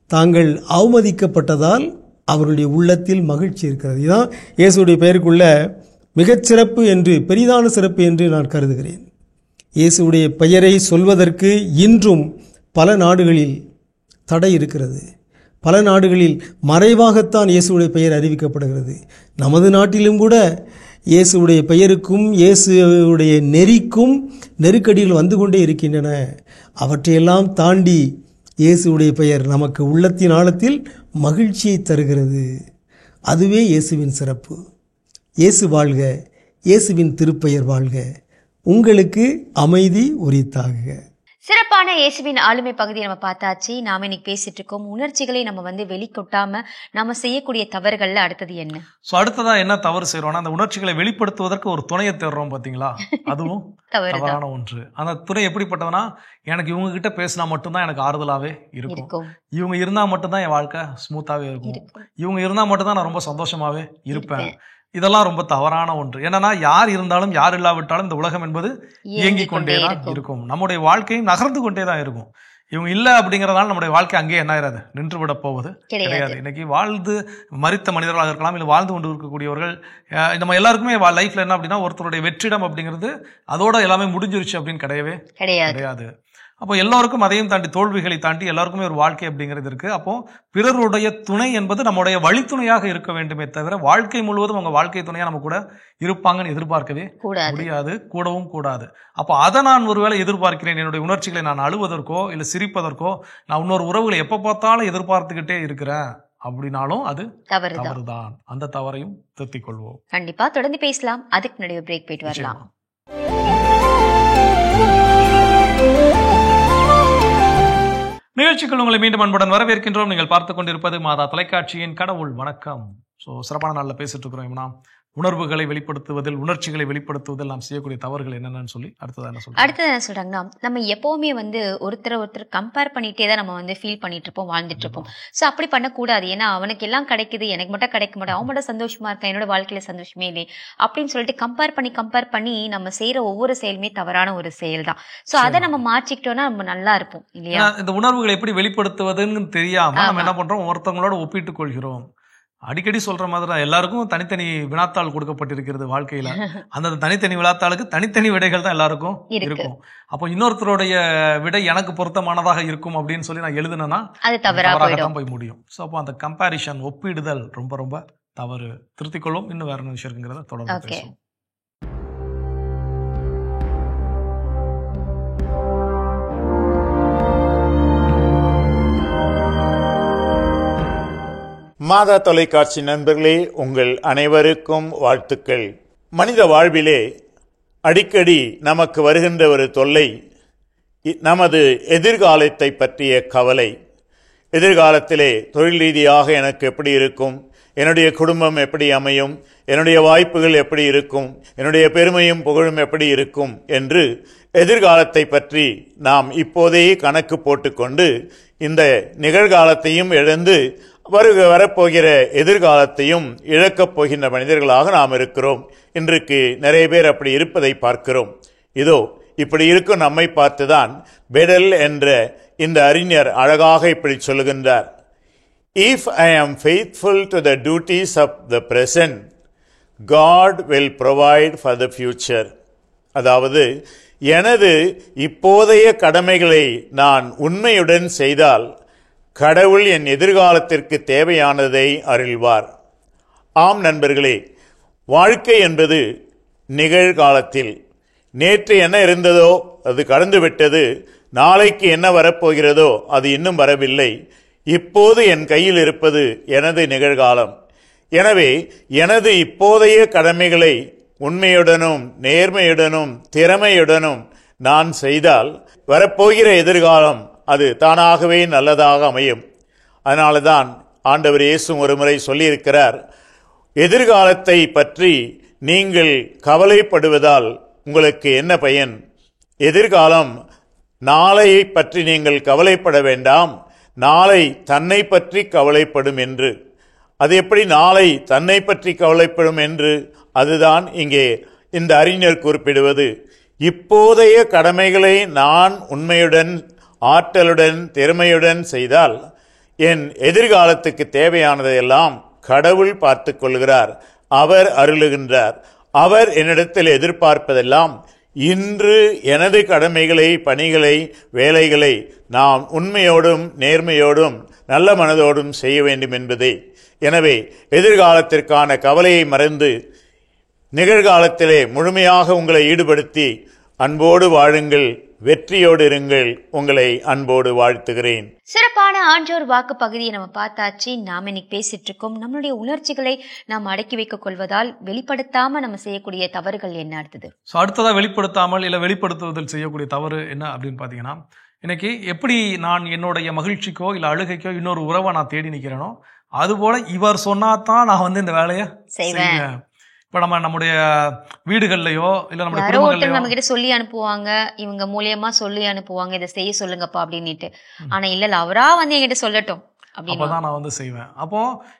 Speaker 5: தாங்கள் அவமதிக்கப்பட்டதால் அவர்களுடைய உள்ளத்தில் மகிழ்ச்சி இருக்கிறது. இதுதான் இயேசுடைய பெயருக்குள்ள மிகச்சிறப்பு என்று, பெரிதான சிறப்பு என்று நான் கருதுகிறேன். இயேசுடைய பெயரை சொல்வதற்கு இன்றும் பல நாடுகளில் தடை இருக்கிறது. பல நாடுகளில் மறைவாகத்தான் இயேசுடைய பெயர் அறிவிக்கப்படுகிறது. நமது நாட்டிலும் கூட இயேசுடைய பெயருக்கும் இயேசுடைய நெறிக்கும் நெருக்கடிகள் வந்து கொண்டே இருக்கின்றன. அவற்றையெல்லாம் தாண்டி இயேசுடைய பெயர் நமக்கு உள்ளத்தின் ஆழத்தில் மகிழ்ச்சியை தருகிறது. அதுவே இயேசுவின் சிறப்பு. இயேசு வாழ்க, இயேசுவின் திருப்பெயர் வாழ்க, உங்களுக்கு அமைதி உரித்தாக.
Speaker 3: சிறப்பான இயேசுவின் ஆளுமை பகுதியை நம்ம பார்த்தாச்சு. நாம இன்னைக்கு பேசிட்டு இருக்கோம் உணர்ச்சிகளை நம்ம வெளிக்கொட்டாம நம்ம செய்யக்கூடிய தவறுகள்ல அடுத்தது என்ன?
Speaker 4: ஸோ அடுத்ததா என்ன தவறு செய்யறோம்னா, அந்த உணர்ச்சிகளை வெளிப்படுத்துவதற்கு ஒரு துணையை தேடுறோம் பாத்தீங்களா, அதுவும் தவறான ஒன்று. அந்த துணை எப்படிப்பட்டதுன்னா, எனக்கு இவங்க கிட்ட பேசினா மட்டும்தான் எனக்கு ஆறுதலாவே இருக்கும், இவங்க இருந்தா மட்டும்தான் என் வாழ்க்கை ஸ்மூத்தாவே இருக்கும், இவங்க இருந்தா மட்டும்தான் நான் ரொம்ப சந்தோஷமாவே இருப்பேன். இதெல்லாம் ரொம்ப தவறான ஒன்று. என்னன்னா, யார் இருந்தாலும் யார் இல்லாவிட்டாலும் இந்த உலகம் என்பது இயங்கிக் கொண்டேதான் இருக்கும். நம்முடைய வாழ்க்கையும் நகர்ந்து கொண்டேதான் இருக்கும். இவங்க இல்ல அப்படிங்கறதால நம்முடைய வாழ்க்கை அங்கே என்ன ஆயிராது, நின்று விட போவது கிடையாது. இன்னைக்கு வாழ்ந்து மரித்த மனிதர்களாக இருக்கலாம், இல்லை வாழ்ந்து கொண்டு இருக்கக்கூடியவர்கள், நம்ம எல்லாருக்குமே லைஃப்ல என்ன அப்படின்னா, ஒருத்தருடைய வெற்றிடம் அப்படிங்கிறது அதோட எல்லாமே முடிஞ்சிருச்சு அப்படின்னு கிடையவே கிடையாது. அப்போ எல்லாருக்கும் அதையும் தாண்டி, தோல்விகளை தாண்டி எல்லாருக்குமே ஒரு வாழ்க்கை அப்படிங்கிறது இருக்கு. அப்போ பிறருடைய துணை என்பது நம்முடைய வழித்துணையாக இருக்க வேண்டுமே தவிர, வாழ்க்கை முழுவதும் உங்க வாழ்க்கை துணையா நம்ம கூட இருப்பாங்கன்னு எதிர்பார்க்கவே முடியாது, கூடவும் கூடாது. அப்போ அதை நான் ஒருவேளை எதிர்பார்க்கிறேன், என்னுடைய உணர்ச்சிகளை நான் அழுவதற்கோ இல்லை சிரிப்பதற்கோ, நான் இன்னொரு உறவுகளை எப்ப பார்த்தாலும் எதிர்பார்த்துக்கிட்டே இருக்கிறேன் அப்படின்னாலும் அது தவறுதான். அந்த தவறையும் திருத்திக் கொள்வோம்.
Speaker 3: கண்டிப்பா தொடர்ந்து பேசலாம். அதுக்கு முன்னாடி பிரேக் போயிட்டு வரலாம்.
Speaker 4: நிகழ்ச்சிக்குள் உங்களை மீண்டும் அன்புடன் வரவேற்கின்றோம். நீங்கள் பார்த்துக் கொண்டிருப்பது மாதா தொலைக்காட்சியின் கடவுள் வணக்கம். சிறப்பான நாளில் பேசிட்டு இருக்கிறோம். உணர்வுகளை வெளிப்படுத்துவதில், உணர்ச்சிகளை வெளிப்படுத்துவதில் நாம் செய்யக்கூடிய தவறுகள் என்னென்னு சொல்லி அடுத்தது என்ன
Speaker 3: சொல்றாங்கன்னா, நம்ம எப்பவுமே ஒருத்தர் கம்பேர் பண்ணிட்டே தான் நம்ம ஃபீல் பண்ணிட்டு இருப்போம், வாழ்ந்துட்டு இருப்போம். ஸோ அப்படி பண்ணக்கூடாது. ஏன்னா அவனுக்கு எல்லாம் கிடைக்குது, எனக்கு மட்டும் கிடைக்க மாட்டேன், அவன் மட்டும் சந்தோஷமா இருக்கேன், என்னோட வாழ்க்கையில சந்தோஷமே இல்லை அப்படின்னு சொல்லிட்டு கம்பேர் பண்ணி நம்ம செய்யற ஒவ்வொரு செயலுமே தவறான ஒரு செயல் தான். ஸோ அதை நம்ம மாற்றிக்கிட்டோம்னா நம்ம நல்லா இருப்போம் இல்லையா?
Speaker 4: இந்த உணர்வுகளை எப்படி வெளிப்படுத்துவதுன்னு தெரியாம நம்ம என்ன பண்றோம், ஒருத்தவங்களோட ஒப்பிட்டுக் கொள்கிறோம். அடிக்கடி சொல்ற மாதிரி தான், எல்லாருக்கும் தனித்தனி வினாத்தாள் கொடுக்கப்பட்டிருக்கிறது வாழ்க்கையில. அந்த தனித்தனி வினாத்தாளுக்கு தனித்தனி விடைகள் தான் எல்லாருக்கும் இருக்கும். அப்போ இன்னொருத்தருடைய விடை எனக்கு பொருத்தமானதாக இருக்கும் அப்படின்னு சொல்லி நான் எழுதுனேன்னா அது தவறாக தான் போய் முடியும். ஸோ அப்போ அந்த கம்பேரிஷன், ஒப்பிடுதல் ரொம்ப ரொம்ப தவறு. திருத்திக் கொள்வோம். இன்னும் வேற என்ன விஷயம் இருக்குங்கிறத தொடர்ந்து பேசுவோம்.
Speaker 10: மாதா தொலைக்காட்சி நண்பர்களே, உங்கள் அனைவருக்கும் வாழ்த்துக்கள். மனித வாழ்விலே அடிக்கடி நமக்கு வருகின்ற ஒரு தொல்லை, நமது எதிர்காலத்தை பற்றிய கவலை. எதிர்காலத்திலே தொழில் ரீதியாக எனக்கு எப்படி இருக்கும், என்னுடைய குடும்பம் எப்படி அமையும், என்னுடைய வாய்ப்புகள் எப்படி இருக்கும், என்னுடைய பெருமையும் புகழும் எப்படி இருக்கும் என்று எதிர்காலத்தை பற்றி நாம் இப்போதே கணக்கு போட்டுக்கொண்டு இந்த நிகழ்காலத்தையும் இழந்து வரப்போகிற எதிர்காலத்தையும் இழக்கப் போகின்ற மனிதர்களாக நாம் இருக்கிறோம். இன்றைக்கு நிறைய பேர் அப்படி இருப்பதை பார்க்கிறோம். இதோ இப்படி இருக்கும் நம்மை பார்த்துதான் பெடல் என்ற இந்த அறிஞர் அழகாக இப்படி சொல்லுகின்றார். If I am faithful to the duties of the present, God will provide for the future. அதாவது, எனது இப்போதைய கடமைகளை நான் உண்மையுடன் செய்தால் கடவுள் என் எதிர்காலத்திற்கு தேவையானதை அருள்வார். ஆம் நண்பர்களே, வாழ்க்கை என்பது நிகழ்காலத்தில் நேற்று என்ன இருந்ததோ அது கடந்து விட்டது, நாளைக்கு என்ன வரப்போகிறதோ அது இன்னும் வரவில்லை. இப்போது என் கையில் இருப்பது எனது நிகழ்காலம். எனவே எனது இப்போதைய கடமைகளை உண்மையுடனும் நேர்மையுடனும் திறமையுடனும் நான் செய்தால் வரப்போகிற எதிர்காலம் அது தானாகவே நல்லதாக அமையும். அதனால தான் ஆண்டவர் இயேசு ஒரு முறை சொல்லியிருக்கிறார், எதிர்காலத்தை பற்றி நீங்கள் கவலைப்படுவதால் உங்களுக்கு என்ன பயன்? எதிர்காலம் நாளையை பற்றி நீங்கள் கவலைப்பட வேண்டாம், நாளை தன்னை பற்றி கவலைப்படும் என்று. அது எப்படி நாளை தன்னை பற்றி கவலைப்படும் என்று? அதுதான் இங்கே இந்த அறிஞர் குறிப்பிடுவது. இப்போதைய கடமைகளை நான் உண்மையுடன் ஆற்றலுடன் திறமையுடன் செய்தால் என் எதிர்காலத்துக்கு தேவையானதையெல்லாம் கடவுள் பார்த்து கொள்கிறார், அவர் அருளுகின்றார். அவர் என்னிடத்தில் எதிர்பார்ப்பதெல்லாம் இன்று எனது கடமைகளை, பணிகளை, வேலைகளை நாம் உண்மையோடும் நேர்மையோடும் நல்ல மனதோடும் செய்ய வேண்டும் என்பதே. எனவே எதிர்காலத்திற்கான கவலையை மறந்து நிகழ்காலத்திலே முழுமையாக உங்களை ஈடுபடுத்தி அன்போடு வாழுங்கள், வெற்றியோடு இருங்கள். உங்களை அன்போடு வாழ்த்துகிறேன்.
Speaker 3: சிறப்பான ஆன்றோர் வாக்கு பகுதியை நம்ம பார்த்தாச்சு. நாம இன்னைக்கு பேசிட்டு இருக்கோம், நம்மளுடைய உணர்ச்சிகளை நாம் அடக்கி வைக்க கொள்வதால் வெளிப்படுத்தாம நம்ம செய்யக்கூடிய தவறுகள் என்ன? அடுத்ததா
Speaker 4: வெளிப்படுத்தாமல் இல்ல வெளிப்படுத்துவதில் செய்யக்கூடிய தவறு என்ன அப்படின்னு பாத்தீங்கன்னா, இன்னைக்கு எப்படி நான் என்னுடைய மகிழ்ச்சிக்கோ இல்லை அழுகைக்கோ இன்னொரு உறவை நான் தேடி நிற்கிறேனோ அதுபோல இவர் சொன்னாதான் நான் வந்து இந்த வேலையை செய்வேன். இப்போ நம்முடைய வீடுகள்லையோ இல்லை நம்முடைய குடும்பங்கள்லையோ
Speaker 3: நம்ம கிட்ட சொல்லி அனுப்புவாங்க, இவங்க மூலியமா சொல்லி அனுப்புவாங்க, இதை செய்ய சொல்லுங்கப்பா அப்படின்னுட்டு. ஆனா இல்ல அவரா வந்து என்கிட்ட சொல்லட்டும்
Speaker 4: அப்பதான் நான் வந்து செய்வேன். அப்போ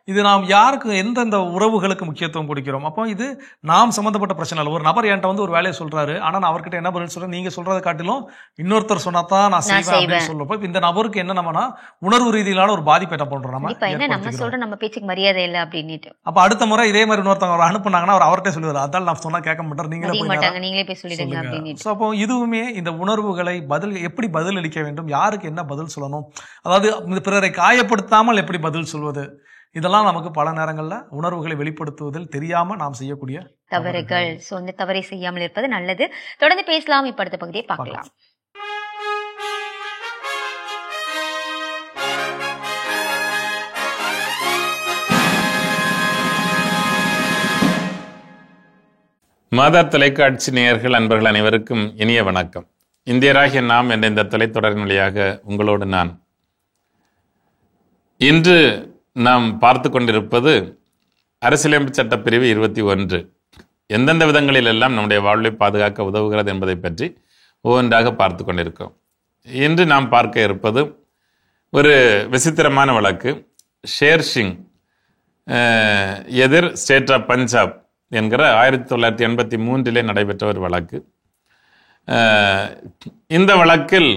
Speaker 4: இது நாம் யாருக்கு எந்தெந்த உறவுகளுக்கு முக்கியத்துவம் கொடுக்கிறோம். அப்போ இது நாம் சம்பந்தப்பட்ட பிரச்சனை இல்லை. ஒரு நபர் என்கிட்ட வந்து ஒரு வேலையை சொல்றாரு, ஆனா நான் அவர்கிட்ட என்ன பதில் சொல்றேன், நீங்க சொல்றதை காட்டிலும் இன்னொருத்தர் சொன்னாதான் நான் செய்வேன் அப்படின்னு சொல்றப்போ இந்த நபருக்கு என்ன நம்மனா உணர்வு ரீதியிலான ஒரு பாதிப்பு என்ன பண்றோம்
Speaker 3: நம்ம சொல்ற நம்ம பேச்சுக்கு மரியாதை இல்லை அப்படின்னுட்டு.
Speaker 4: அப்ப அடுத்த முறை இதே மாதிரி இன்னொருத்தவங்க அனுப்புனாங்கன்னா அவர் அவர்கிட்ட சொல்லுவார், அதால் நான் சொன்னா கேட்க மாட்டார்,
Speaker 3: நீங்களே போய் சொல்லிடுங்க அப்படின்னு.
Speaker 4: அப்போ இதுவுமே இந்த உணர்வுகளை எப்படி பதில் அளிக்க வேண்டும், யாருக்கு என்ன பதில் சொல்லணும், அதாவது பிறரை காயப்படுத்த எப்படி பதில் சொல்வது, இதெல்லாம் நமக்கு பல நேரங்கள்ல உணர்வுகளை வெளிப்படுத்துவதில் தெரியாம நாம் செய்யக்கூடிய
Speaker 3: தவறுகள். சொந்த தவறை செய்யாமல் இருப்பது நல்லது. தொடர்ந்து பேசலாம். இப்ப அடுத்த பகுதியை பார்க்கலாம்.
Speaker 11: மாதா தொலைக்காட்சி நேயர்கள் அன்பர்கள் அனைவருக்கும் இனிய வணக்கம். இந்தியராகிய நாம் என்ற இந்த தொலைத்தொடரின் வழியாக உங்களோடு நான். இன்று நாம் பார்த்து கொண்டிருப்பது அரசியலமைப்பு சட்டப்பிரிவு 21 எந்தெந்த விதங்களில் எல்லாம் நம்முடைய வாழ்வை பாதுகாக்க உதவுகிறது என்பதை பற்றி ஒவ்வொன்றாக பார்த்து கொண்டிருக்கோம். இன்று நாம் பார்க்க இருப்பது ஒரு விசித்திரமான வழக்கு. ஷேர் சிங் எதிர் ஸ்டேட் ஆஃப் பஞ்சாப் என்கிற 1983 நடைபெற்ற ஒரு வழக்கு. இந்த வழக்கில்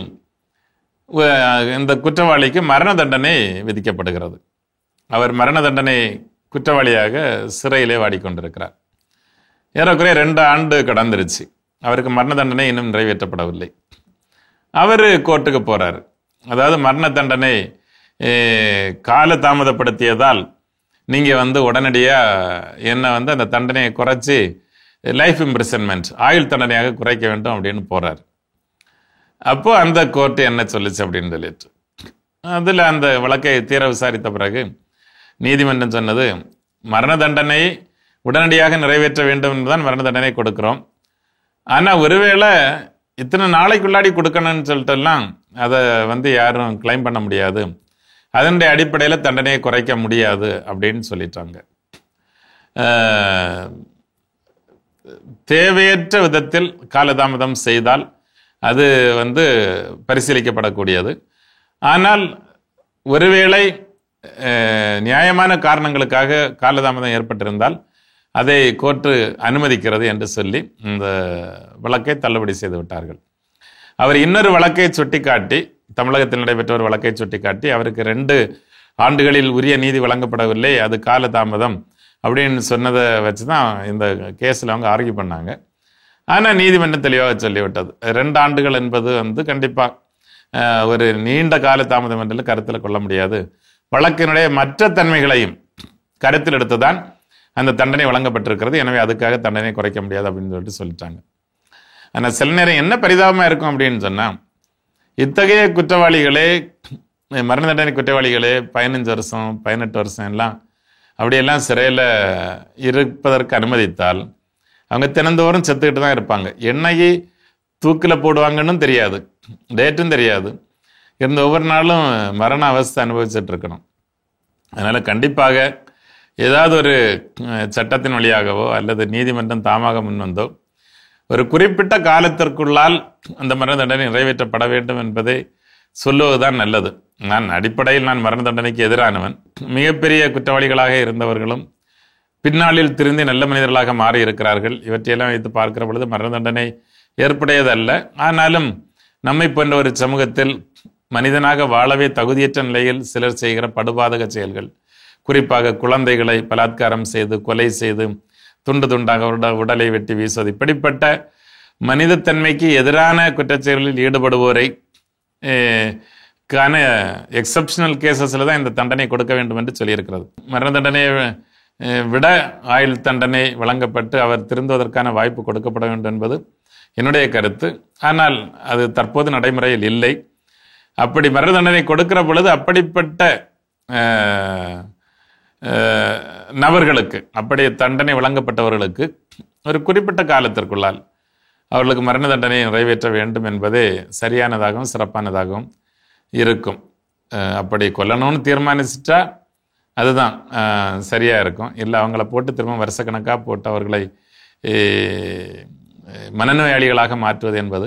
Speaker 11: இந்த குற்றவாளிக்கு மரண தண்டனை விதிக்கப்படுகிறது. அவர் மரண தண்டனை குற்றவாளியாக சிறையிலே வாடிக்கொண்டிருக்கிறார். ஏறக்குறைய 2 ஆண்டு கடந்துருச்சு. அவருக்கு மரண தண்டனை இன்னும் நிறைவேற்றப்படவில்லை. அவர் கோர்ட்டுக்கு போறார். அதாவது மரண தண்டனை கால தாமதப்படுத்தியதால் நீங்க வந்து உடனடியா என்ன வந்து அந்த தண்டனையை குறைச்சி லைஃப் இம்ப்ரிசன்மெண்ட் ஆயுள் தண்டனையாக குறைக்க வேண்டும் அப்படின்னு போறார். அப்போ அந்த கோர்ட்டு என்ன சொல்லிச்சு அப்படின்னு சொல்லிட்டு அதில் அந்த வழக்கை தீர விசாரித்த பிறகு நீதிமன்றம் சொன்னது, மரண தண்டனை உடனடியாக நிறைவேற்ற வேண்டும் என்றுதான் மரண தண்டனை கொடுக்கிறோம். ஆனால் ஒருவேளை இத்தனை நாளைக்குள்ளாடி கொடுக்கணும்னு சொல்லிட்டுலாம் அதை வந்து யாரும் கிளைம் பண்ண முடியாது, அதனுடைய அடிப்படையில் தண்டனையை குறைக்க முடியாது அப்படின்னு சொல்லிட்டாங்க. தேவையற்ற விதத்தில் காலதாமதம் செய்தால் அது வந்து பரிசீலிக்கப்படக்கூடியது. ஆனால் ஒருவேளை நியாயமான காரணங்களுக்காக காலதாமதம் ஏற்பட்டிருந்தால் அதை கோர்ட்டு அனுமதிக்கிறது என்று சொல்லி இந்த வழக்கை தள்ளுபடி செய்து விட்டார்கள். அவர் இன்னொரு வழக்கை சுட்டிக்காட்டி, தமிழகத்தில் நடைபெற்ற ஒரு வழக்கை சுட்டிக்காட்டி, அவருக்கு 2 ஆண்டுகளில் உரிய நீதி வழங்கப்படவில்லை, அது காலதாமதம் அப்படின்னு சொன்னதை வச்சு தான் இந்த கேஸில் அவங்க ஆர்கியூ பண்ணாங்க. ஆனால் நீதிமன்றம் தெளிவாக சொல்லிவிட்டது, 2 ஆண்டுகள் என்பது வந்து கண்டிப்பாக ஒரு நீண்ட கால தாமதம் என்று கருத்தில் கொள்ள முடியாது. வழக்கினுடைய மற்ற தன்மைகளையும் கருத்தில் எடுத்துதான் அந்த தண்டனை வழங்கப்பட்டிருக்கிறது. எனவே அதுக்காக தண்டனை குறைக்க முடியாது அப்படின்னு சொல்லிட்டாங்க. ஆனால் சில நேரம் என்ன பரிதாபமாக இருக்கும் அப்படின்னு சொன்னால், இத்தகைய குற்றவாளிகளே, மரண தண்டனை குற்றவாளிகளே 15 வருஷம் 18 வருஷம் எல்லாம் அப்படியெல்லாம் சிறையில் இருப்பதற்கு அனுமதித்தால் அவங்க தினந்தோறும் செத்துக்கிட்டு தான் இருப்பாங்க. என்னைக்கு தூக்கில் போடுவாங்கன்னு தெரியாது, டேட்டும் தெரியாது, இருந்த ஒவ்வொரு நாளும் மரண அவஸ்தை அனுபவிச்சுட்டு இருக்கணும். அதனால் கண்டிப்பாக ஏதாவது ஒரு சட்டத்தின் வழியாகவோ அல்லது நீதிமன்றம் தாமாக முன்வந்தோ ஒரு குறிப்பிட்ட காலத்திற்குள்ளால் அந்த மரண தண்டனை நிறைவேற்றப்பட வேண்டும் என்பதை சொல்லுவதுதான் நல்லது. நான் அடிப்படையில் மரண தண்டனைக்கு எதிரானவன். மிகப்பெரிய குற்றவாளிகளாக இருந்தவர்களும் பின்னாளில் திருந்தி நல்ல மனிதர்களாக மாறி இருக்கிறார்கள். இவற்றையெல்லாம் வைத்து பார்க்கிற பொழுது மரண தண்டனை ஏற்புடையதல்ல. ஆனாலும் நம்மை போன்ற ஒரு சமூகத்தில் மனிதனாக வாழவே தகுதியற்ற நிலையில் சிலர் செய்கிற படுபாதக செயல்கள், குறிப்பாக குழந்தைகளை பலாத்காரம் செய்து கொலை செய்து துண்டு துண்டாக உடலை வெட்டி வீசுவது, இப்படிப்பட்ட மனிதத்தன்மைக்கு எதிரான குற்றச்செயல்களில் ஈடுபடுவோரை எக்ஸப்ஷனல் கேசஸில் தான் இந்த தண்டனை கொடுக்க வேண்டும் என்று சொல்லியிருக்கிறது. மரண தண்டனையை விட ஆயுள் தண்டனை வழங்கப்பட்டு அவர் திருந்துவதற்கான வாய்ப்பு கொடுக்கப்பட வேண்டும் என்பது என்னுடைய கருத்து. ஆனால் அது தற்போது நடைமுறையில் இல்லை. அப்படி மரண தண்டனை கொடுக்கிற பொழுது அப்படிப்பட்ட நபர்களுக்கு, அப்படி தண்டனை வழங்கப்பட்டவர்களுக்கு ஒரு குறிப்பிட்ட காலத்திற்குள்ளால் அவர்களுக்கு மரண தண்டனையை நிறைவேற்ற வேண்டும் என்பதே சரியானதாகவும் சிறப்பானதாகவும் இருக்கும். அப்படி கொல்லணும்னு தீர்மானிச்சிட்டா அதுதான் சரியாக இருக்கும். இல்லை அவங்கள போட்டு திரும்ப வருஷக்கணக்காக போட்டு அவர்களை மனநோயாளிகளாக மாற்றுவது என்பது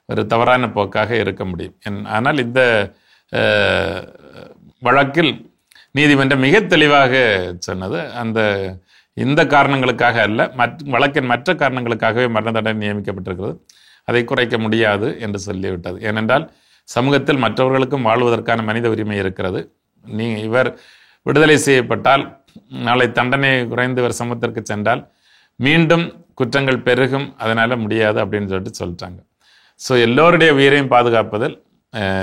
Speaker 11: ஒரு தவறான போக்காக இருக்க முடியும். ஆனால் இந்த வழக்கில் நீதிமன்றம் மிக தெளிவாக சொன்னது, இந்த காரணங்களுக்காக அல்ல, வழக்கின் மற்ற காரணங்களுக்காகவே மரண தண்டனை நியமிக்கப்பட்டிருக்கிறது, அதை குறைக்க முடியாது என்று சொல்லிவிட்டது. ஏனென்றால் சமூகத்தில் மற்றவர்களுக்கும் வாழ்வதற்கான மனித உரிமை இருக்கிறது. இவர் விடுதலை செய்யப்பட்டால் நாளை தண்டனை குறைந்து இவர் சமூகத்திற்கு சென்றால் மீண்டும் குற்றங்கள் பெருகும், அதனால முடியாது அப்படின்னு சொல்லிட்டாங்க. ஸோ எல்லோருடைய உயிரையும் பாதுகாப்பதில்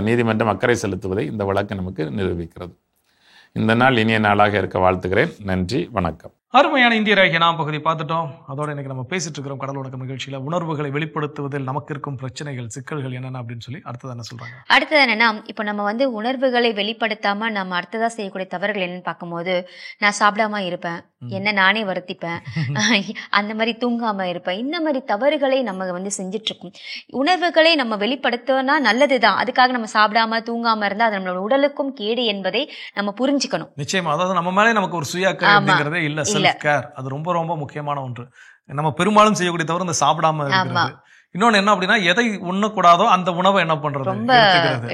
Speaker 11: நீதிமன்றம் அக்கறை செலுத்துவதை இந்த வழக்கு நமக்கு நிரூபிக்கிறது. இந்த நாள் இனிய நாளாக இருக்க வாழ்த்துகிறேன். நன்றி, வணக்கம்.
Speaker 4: அருமையான இந்திய ராகிய நாம் பகுதி பார்த்துட்டோம். அதோட இன்னைக்கு நம்ம பேசிட்டு இருக்கிறோம் கடல் உணக்கம் நிகழ்ச்சியில உணர்வுகளை வெளிப்படுத்துவதில் நமக்கு இருக்கும் பிரச்சனைகள், சிக்கல்கள் என்னென்ன அப்படின்னு சொல்லி அடுத்தது என்ன சொல்றாங்க.
Speaker 3: அடுத்தது என்னன்னா, இப்போ நம்ம உணர்வுகளை வெளிப்படுத்தாம நம்ம அடுத்ததா செய்யக்கூடிய தவறுகள் என்னன்னு பார்க்கும்போது, நான் சாப்பிடாம இருப்பேன், என்ன நானே வருத்திப்பேன், அந்த மாதிரி தூங்காம இருப்பேன், இந்த மாதிரி தவறுகளை நம்ம செஞ்சுட்டு இருக்கோம். உணர்வுகளை நம்ம வெளிப்படுத்தினா நல்லதுதான். அதுக்காக நம்ம சாப்பிடாம தூங்காம இருந்தா அது நம்மளோட உடலுக்கும் கேடு என்பதை நம்ம புரிஞ்சுக்கணும்.
Speaker 4: நிச்சயமா. அதாவது நம்ம மேலே நமக்கு ஒரு சுய அக்கறை அப்படிங்கிறதே இல்ல, செல்ஃப் கேர். அது ரொம்ப ரொம்ப முக்கியமான ஒன்று. நம்ம பெரும்பாலும் செய்யக்கூடிய தவிர இந்த சாப்பிடாம இருக்கிறது. இன்னொன்னு என்ன அப்படின்னா, எதை உண்ணக்கூடாதோ அந்த உணவை என்ன பண்றது,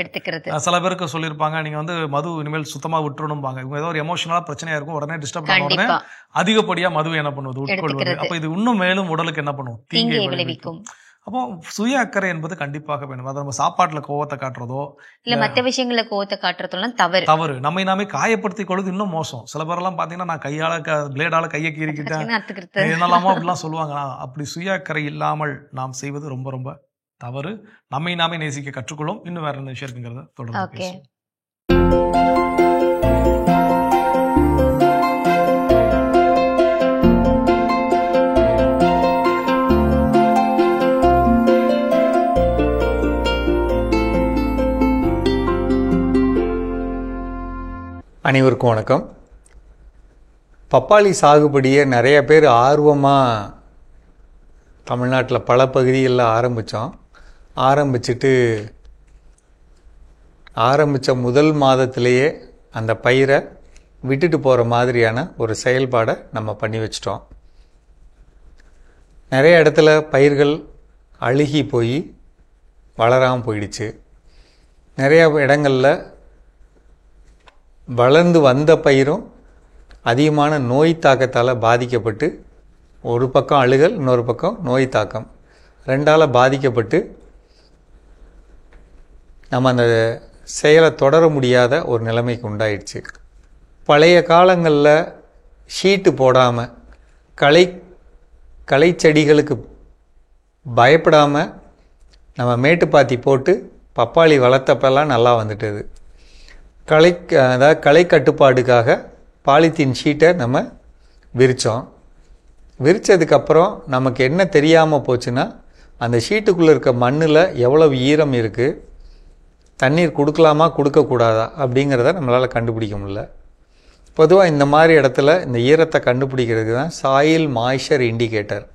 Speaker 4: எடுத்துக்கிறது. சில பேருக்கு சொல்லியிருப்பாங்க, நீங்க மது இனிமேல் சுத்தமா விட்டுறணும்பாங்க. இவங்க ஏதோ ஒரு எமோஷனலா பிரச்சனையா இருக்கும், உடனே டிஸ்டர்ப் பண்ண உடனே அதிகப்படியா மதுவை என்ன பண்ணுவது, உட்கொள்வது. அப்ப இது இன்னும் மேலும் உடலுக்கு என்ன பண்ணும், தீங்கை விளைவிக்கும். அப்போ சுய அக்கறை என்பது கண்டிப்பாக வேணும். அதை நம்ம சாப்பாட்டுல கோவத்தை காட்டுறதோ
Speaker 3: இல்ல மற்ற விஷயங்கள கோவத்தை காட்டுறதெல்லாம் தவறு.
Speaker 4: நம்மை நாமே காயப்படுத்திக் கொள்வது இன்னும் மோசம். சில பேரெல்லாம் பாத்தீங்கன்னா, நான் கையால பிளேடால கையை கீறிக்கிட்டேன் என்னெல்லாமோ அப்படிலாம் சொல்லுவாங்க. அப்படி சுய அக்கறை இல்லாமல் நாம் செய்வது ரொம்ப ரொம்ப தவறு. நம்மை நாமே நேசிக்க கற்றுக்கொள்ளும். இன்னும் வேற என்ன விஷயம் இருக்குங்கிறத தொடர்ந்து பேசுவோம்.
Speaker 12: அனைவருக்கும் வணக்கம். பப்பாளி சாகுபடியை நிறைய பேர் ஆர்வமாக தமிழ்நாட்டில் பல பகுதிகளில் ஆரம்பித்த முதல் மாதத்திலேயே அந்த பயிரை விட்டுட்டு போகிற மாதிரியான ஒரு செயல்பாடை நம்ம பண்ணி வச்சிட்டோம். நிறைய இடத்துல பயிர்கள் அழுகி போய் வளராமல் போயிடுச்சு. நிறைய இடங்களில் வளர்ந்து வந்த பயிரும் அதிகமான நோய் தாக்கத்தால் பாதிக்கப்பட்டு, ஒரு பக்கம் அழுகல், இன்னொரு பக்கம் நோய் தாக்கம், ரெண்டால் பாதிக்கப்பட்டு நம்ம அந்த செயலை தொடர முடியாத ஒரு நிலைமைக்கு உண்டாயிடுச்சு. பழைய காலங்களில் ஷீட்டு போடாமல் களை செடிகளுக்கு பயப்படாமல் நம்ம மேட்டுப்பாத்தி போட்டு பப்பாளி வளர்த்தப்பெல்லாம் நல்லா வந்துட்டது. களை கட்டுப்பாடுக்காக பாலித்தீன் ஷீட்டை நம்ம விரித்தோம். விரித்ததுக்கப்புறம் நமக்கு என்ன தெரியாமல் போச்சுன்னா, அந்த ஷீட்டுக்குள்ளே இருக்க மண்ணில் எவ்வளவு ஈரம் இருக்குது, தண்ணீர் கொடுக்கலாமா கொடுக்கக்கூடாதா அப்படிங்கிறத நம்மளால் கண்டுபிடிக்க முடியல. பொதுவாக இந்த மாதிரி இடத்துல இந்த ஈரத்தை கண்டுபிடிக்கிறதுக்கு தான் சாயில் மாய்ச்சர் இண்டிகேட்டர்,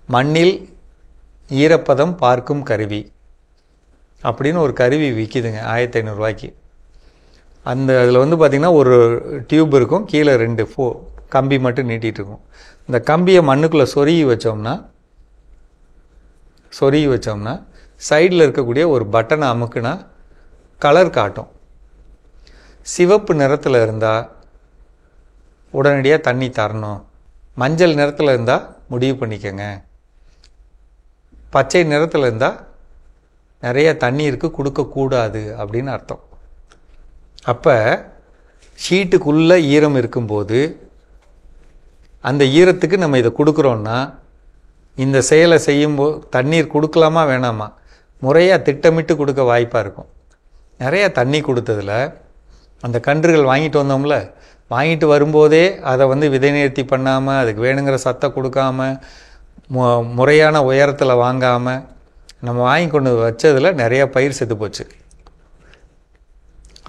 Speaker 12: மண்ணில் ஈரப்பதம் பார்க்கும் கருவி அப்படின்னு ஒரு கருவி விற்கிதுங்க 1500 ரூபாய்க்கு. அதில் பார்த்திங்கன்னா ஒரு டியூப் இருக்கும், கீழே 2 கம்பி மட்டும் நீட்டிகிட்டு இருக்கும். இந்த கம்பியை மண்ணுக்குள்ளே சொருகி வச்சோம்னா சைடில் இருக்கக்கூடிய ஒரு பட்டனை அமுக்குனா கலர் காட்டும். சிவப்பு நிறத்தில் இருந்தால் உடனடியாக தண்ணி தரணும், மஞ்சள் நிறத்தில் இருந்தால் முடிவு பண்ணிக்கங்க, பச்சை நிறத்தில் இருந்தால் நிறைய தண்ணீருக்கு கொடுக்கக்கூடாது அப்படின்னு அர்த்தம். அப்போ ஷீட்டுக்குள்ளே ஈரம் இருக்கும்போது அந்த ஈரத்துக்கு நம்ம இதை கொடுக்குறோன்னா, இந்த செயலை செய்யும்போது தண்ணீர் கொடுக்கலாமா வேணாமா முறையாக திட்டமிட்டு கொடுக்க வாய்ப்பாக இருக்கும். நிறைய தண்ணி கொடுத்ததில் அந்த கன்றுகள் வாங்கிட்டு வந்தோம்ல, வாங்கிட்டு வரும்போதே அதை விதை நேர்த்தி பண்ணாமல், அதுக்கு வேணுங்கிற சத்தை கொடுக்காம, முறையான உயரத்தில் வாங்காமல் நம்ம வாங்கி கொண்டு வச்சதில் நிறைய பயிர் செத்து போச்சு.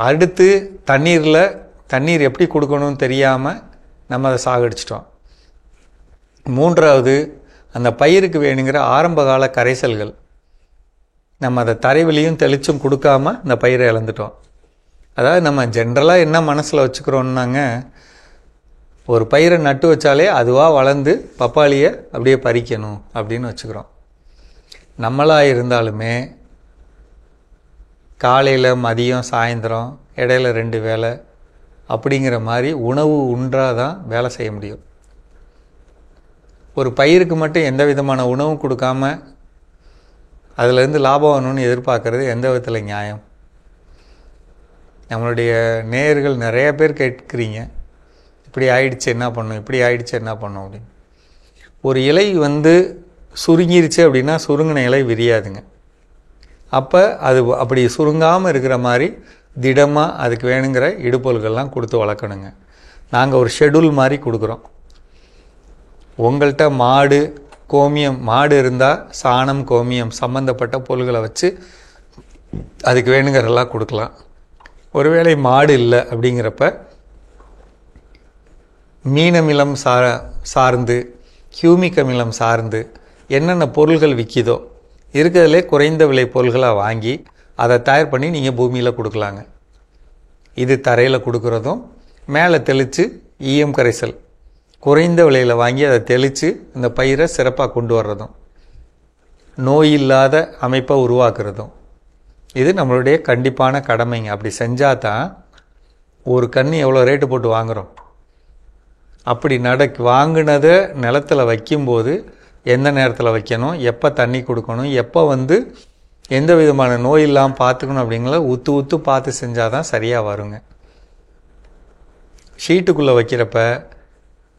Speaker 12: அடுத்து தண்ணீர் எப்படி கொடுக்கணும்னு தெரியாமல் நம்ம அதை சாகடிச்சிட்டோம். மூன்றாவது, அந்த பயிருக்கு வேணுங்கிற ஆரம்பகால கரைசல்கள் நம்ம அதை தரைவெளியும் தெளிச்சும் கொடுக்காம இந்த பயிரை இழந்துட்டோம். அதாவது நம்ம ஜென்ரலாக என்ன மனசில் வச்சுக்கிறோன்னாங்க, ஒரு பயிரை நட்டு வச்சாலே அதுவாக வளர்ந்து பப்பாளியை அப்படியே பறிக்கணும் அப்படின்னு வச்சுக்கிறோம். நம்மளாக இருந்தாலுமே காலையில், மதியம், சாயந்தரம், இடையில 2 வேளை அப்படிங்கிற மாதிரி உணவு உண்டாதான் வேலை செய்ய முடியும். ஒரு பயிருக்கு மட்டும் எந்த விதமான உணவும் கொடுக்காம அதுலேருந்து லாபம் வரணும்னு எதிர்பார்க்கறது எந்த விதத்தில் நியாயம்? நம்மளுடைய நேயர்கள் நிறைய பேர் கேட்குறீங்க, இப்படி ஆயிடுச்சு என்ன பண்ணும், இப்படி ஆயிடுச்சு என்ன பண்ணும் அப்படின்னு. ஒரு இலை சுருங்கிருச்சு அப்படின்னா சுருங்கின இலை விரியாதுங்க. அப்போ அது அப்படி சுருங்காமல் இருக்கிற மாதிரி திடமாக அதுக்கு வேணுங்கிற இடுபொருள்கள்லாம் கொடுத்து வளர்க்கணுங்க. நாங்கள் ஒரு ஷெடியூல் மாதிரி கொடுக்குறோம். உங்கள்கிட்ட மாடு இருந்தால் சாணம், கோமியம் சம்மந்தப்பட்ட பொருள்களை வச்சு அதுக்கு வேணுங்கிறதெல்லாம் கொடுக்கலாம். ஒருவேளை மாடு இல்லை அப்படிங்கிறப்ப மீனமிலம் சார்ந்து, ஹியூமிக் அமிலம் சார்ந்து என்னென்ன பொருள்கள் விற்கிதோ இருக்கிறதுலே குறைந்த விலை பொருள்களாக வாங்கி அதை தயார் பண்ணி நீங்கள் பூமியில் கொடுக்கலாங்க. இது தரையில் கொடுக்குறதும், மேலே தெளித்து ஈயம் கரைசல் குறைந்த விலையில் வாங்கி அதை தெளித்து இந்த பயிரை சிறப்பாக கொண்டு வர்றதும், நோய் இல்லாத அமைப்பை உருவாக்குறதும் இது நம்மளுடைய கண்டிப்பான கடமைங்க. அப்படி செஞ்சால் தான் ஒரு கன்று எவ்வளோ ரேட்டு போட்டு வாங்குகிறோம், அப்படி வாங்கினதை நிலத்தில் வைக்கும்போது எந்த நேரத்தில் வைக்கணும், எப்போ தண்ணி கொடுக்கணும், எப்போ எந்த விதமான நோய் இல்லாமல் பார்த்துக்கணும் அப்படிங்கிற உத்து பார்த்து செஞ்சால் தான் சரியாக வருங்க. ஷீட்டுக்குள்ளே வைக்கிறப்ப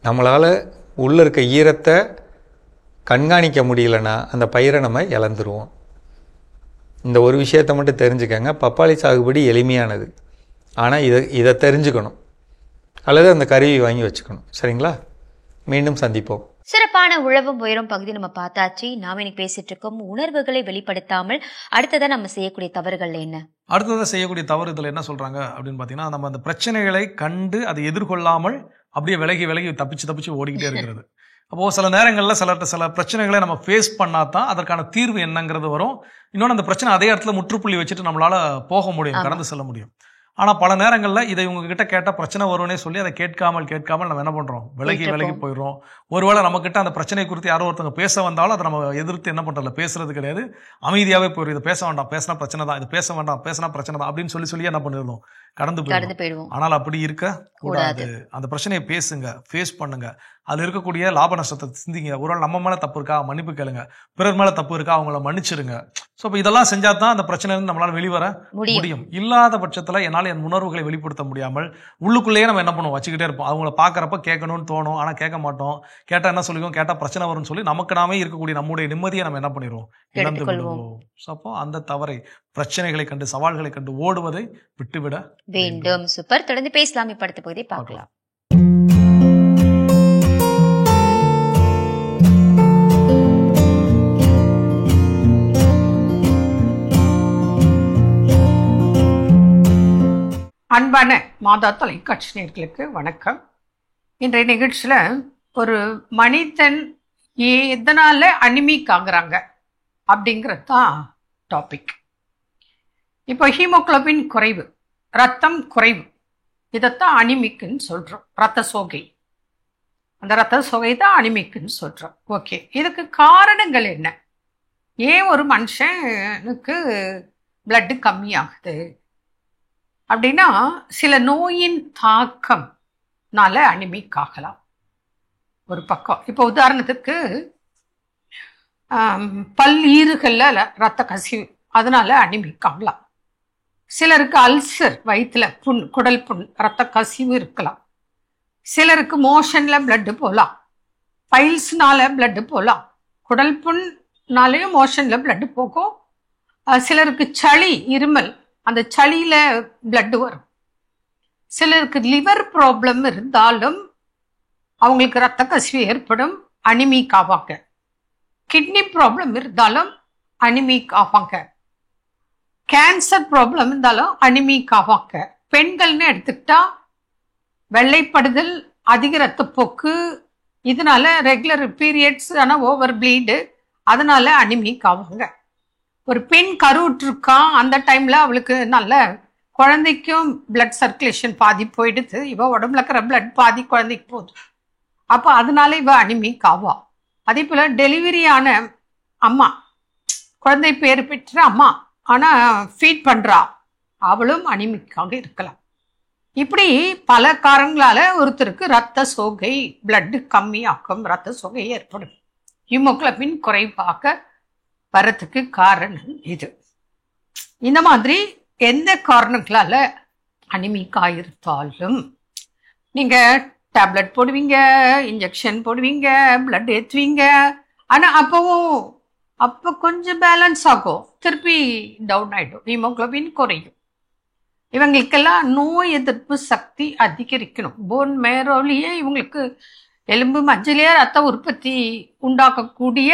Speaker 12: நம்மளால் உள்ளே இருக்க ஈரத்தை கண்காணிக்க முடியலன்னா அந்த பயிரை நம்ம இழந்துருவோம். இந்த ஒரு விஷயத்தை மட்டும் தெரிஞ்சுக்கங்க. பப்பாளி சாகுபடி எளிமையானது, ஆனால் இதை தெரிஞ்சுக்கணும், அல்லது அந்த கருவி வாங்கி வச்சுக்கணும். சரிங்களா? மீண்டும் சந்திப்போம்.
Speaker 3: சிறப்பான உழவும் உயரும் பகுதி நம்ம பார்த்தாச்சு. நாம இன்னைக்கு பேசிட்டு இருக்கோம் உணர்வுகளை வெளிப்படுத்தாமல் அடுத்ததான் நம்ம செய்யக்கூடிய தவறுகள் என்ன.
Speaker 4: அடுத்ததான் செய்யக்கூடிய தவறுதல் என்ன சொல்றாங்க அப்படின்னு பாத்தீங்கன்னா, நம்ம அந்த பிரச்சனைகளை கண்டு அதை எதிர்கொள்ளாமல் அப்படியே விலகி தப்பிச்சு ஓடிக்கிட்டே இருக்கிறது. அப்போ சில நேரங்களில் சில பிரச்சனைகளை நம்ம ஃபேஸ் பண்ணாதான் அதற்கான தீர்வு என்னங்கிறது வரும். இன்னொன்று அந்த பிரச்சனை அதே இடத்துல முற்றுப்புள்ளி வச்சுட்டு நம்மளால போக முடியும், கடந்து செல்ல முடியும். ஆனால் பல நேரங்களில் இதை உங்ககிட்ட கேட்டால் பிரச்சனை வரும்னே சொல்லி அதை கேட்காமல் நம்ம என்ன பண்ணுறோம், விலகி போயிடுறோம். ஒருவேளை நம்மக்கிட்ட அந்த பிரச்சனை குறித்து யாரோ ஒருத்தவங்க பேச வந்தாலும் அதை நம்ம எதிர்த்து என்ன பண்ணுறதில்ல, பேசுறது கிடையாது, அமைதியாகவே போயிடும். இது பேச வேண்டாம், பேசினா பிரச்சனை தான், இது பேச வேண்டாம், பேசினா பிரச்சனை தான் அப்படின்னு சொல்லி என்ன பண்ணிடணும், கடந்து போயிடுவோம். ஆனால் அப்படி இருக்க கூடாது. அந்த பிரச்சனையை பேசுங்க, ஃபேஸ் பண்ணுங்க, அதில் இருக்கக்கூடிய லாப நஷ்டத்தை சிந்திங்க. ஒருவேளை நம்ம மேலே தப்பு இருக்கா மன்னிப்பு கேளுங்க, பிறர் மேலே தப்பு இருக்கா அவங்கள மன்னிச்சிருங்க. ஸோ இப்போ இதெல்லாம் செஞ்சால் தான் அந்த பிரச்சனையிலிருந்து நம்மளால் வெளிவர முடியும். இல்லாத பட்சத்தில் என்னால் என் உணர்வுகளை வெளிப்படுத்த முடியாமல் உள்ளுக்குள்ளேயே நம்ம என்ன பண்ணுவோம், வச்சுக்கிட்டே இருப்போம். அவங்கள பார்க்குறப்ப கேட்கணும்னு தோணும், ஆனால் கேட்க மாட்டோம். கேட்டால் என்ன சொல்லிக்குவோம், கேட்டால் பிரச்சனை வரும்னு சொல்லி நமக்கு நாமே இருக்கக்கூடிய நம்முடைய நிம்மதியை நம்ம என்ன பண்ணிடுவோம், இழந்து விடுவோம். ஸோ அப்போ அந்த தவறை, பிரச்சனைகளை கண்டு, சவால்களை கண்டு ஓடுவதை விட்டுவிட
Speaker 3: வேண்டும். சூப்பர். தொடர்ந்து பேசலாம். இப்ப அடுத்த பகுதியை பார்க்கலாம்.
Speaker 13: அன்பான மாதா தொலைக்காட்சி நேயர்களுக்கு வணக்கம். இன்றைய நிகழ்ச்சியில் ஒரு மனிதன் எதனால அனிமிக் ஆகுறாங்க அப்படிங்கிறது தான் டாபிக். இப்போ ஹீமோகுளோபின் குறைவு, ரத்தம் குறைவு, இதைத்தான் அனிமிக்குன்னு சொல்கிறோம். ரத்த சோகை, அந்த ரத்த சோகை தான் அனிமிக்குன்னு சொல்கிறோம். ஓகே, இதுக்கு காரணங்கள் என்ன? ஏன் ஒரு மனுஷனுக்கு பிளட்டு கம்மியாகுது அப்படின்னா, சில நோயின் தாக்கம்னால அனிமிக் ஆகலாம். ஒரு பக்கம் இப்போ உதாரணத்துக்கு பல்லீறுகளில் ரத்த கசிவு, அதனால அனிமிக் ஆகலாம். சிலருக்கு அல்சர், வயிற்றுல புண், குடல் புண், ரத்த கசிவு இருக்கலாம். சிலருக்கு மோஷனில் பிளட்டு போகலாம், பைல்ஸ்னால பிளட்டு போகலாம், குடல் புண்ணாலேயும் மோஷனில் பிளட்டு போகும். சிலருக்கு சளி, இருமல், அந்த சளியில் பிளட்டு வரும். சிலருக்கு லிவர் ப்ராப்ளம் இருந்தாலும் அவங்களுக்கு ரத்த கசிவு ஏற்படும், அனிமிக் ஆவாங்க. கிட்னி ப்ராப்ளம் இருந்தாலும் அனிமிக் ஆவாங்க. கேன்சர் ப்ராப்ளம் இருந்தாலும் அனிமிக் ஆவாங்க. பெண்கள்னு எடுத்துக்கிட்டா வெள்ளைப்படுதல், அதிக ரத்தப்போக்கு, இதனால ரெகுலர் பீரியட்ஸ் ஆனால் ஓவர் ப்ளீடு, அதனால அனிமிக் ஆவாங்க. ஒரு பெண் கருவுற்றிருக்கா, அந்த டைம்ல அவளுக்கு நல்ல குழந்தைக்கும் பிளட் சர்க்குலேஷன் பாதி போயிடுது, இவ உடம்புல இருக்கிற பிளட் பாதி குழந்தைக்கு போகுது, அப்போ அதனால இவ அனிமிக் ஆவா. அதே போல டெலிவரியான அம்மா, குழந்தை பேர் பெற்ற அம்மா ஆனா ஃபீட் பண்றா, அவளும் அனிமிக்காக இருக்கலாம். இப்படி பல காரணங்களால ஒருத்தருக்கு ரத்த சோகை, பிளட் கம்மியாக்கும், ரத்த சோகை ஏற்படும். ஹீமோகுளோபின் குறைவாக வரத்துக்கு காரணம் இது. இந்த மாதிரி எந்த காரணங்களால அனிமிக் ஆயிருந்தாலும் நீங்க டேப்லெட் போடுவீங்க, இன்ஜெக்ஷன் போடுவீங்க, பிளட் ஏற்றுவீங்க, ஆனா அப்போ கொஞ்சம் பேலன்ஸ் ஆகும், திருப்பி டவுன் ஆயிடும், ஹீமோகுளோபின் குறையும். இவங்களுக்கெல்லாம் நோய் எதிர்ப்பு சக்தி அதிகரிக்கணும். போன் மேரோலியே இவங்களுக்கு எலும்பு மஞ்சளையே ரத்த உற்பத்தி உண்டாக்கக்கூடிய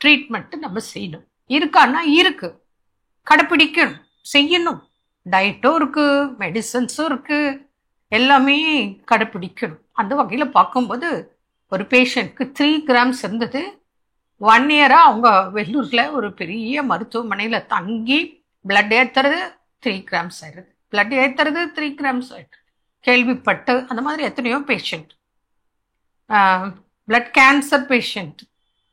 Speaker 13: ட்ரீட்மெண்ட் நம்ம செய்யணும். இருக்கான்னா இருக்கு, கடைப்பிடிக்கணும், செய்யணும். டயட்டும் இருக்கு, மெடிசன்ஸும் இருக்கு, எல்லாமே கடைப்பிடிக்கணும். அந்த வகையில் பார்க்கும்போது ஒரு பேஷண்ட்க்கு 3 கிராம்ஸ் இருந்தது. 1 இயராக அவங்க வெள்ளூரில் ஒரு பெரிய மருத்துவமனையில் தங்கி பிளட் ஏற்றுறது 3 கிராம்ஸ் ஆயிடுது, பிளட் ஏற்றுறது 3 கிராம்ஸ் ஆயிடுது. கேள்விப்பட்டு அந்த மாதிரி எத்தனையோ பேஷண்ட், பிளட் கேன்சர் பேஷண்ட்,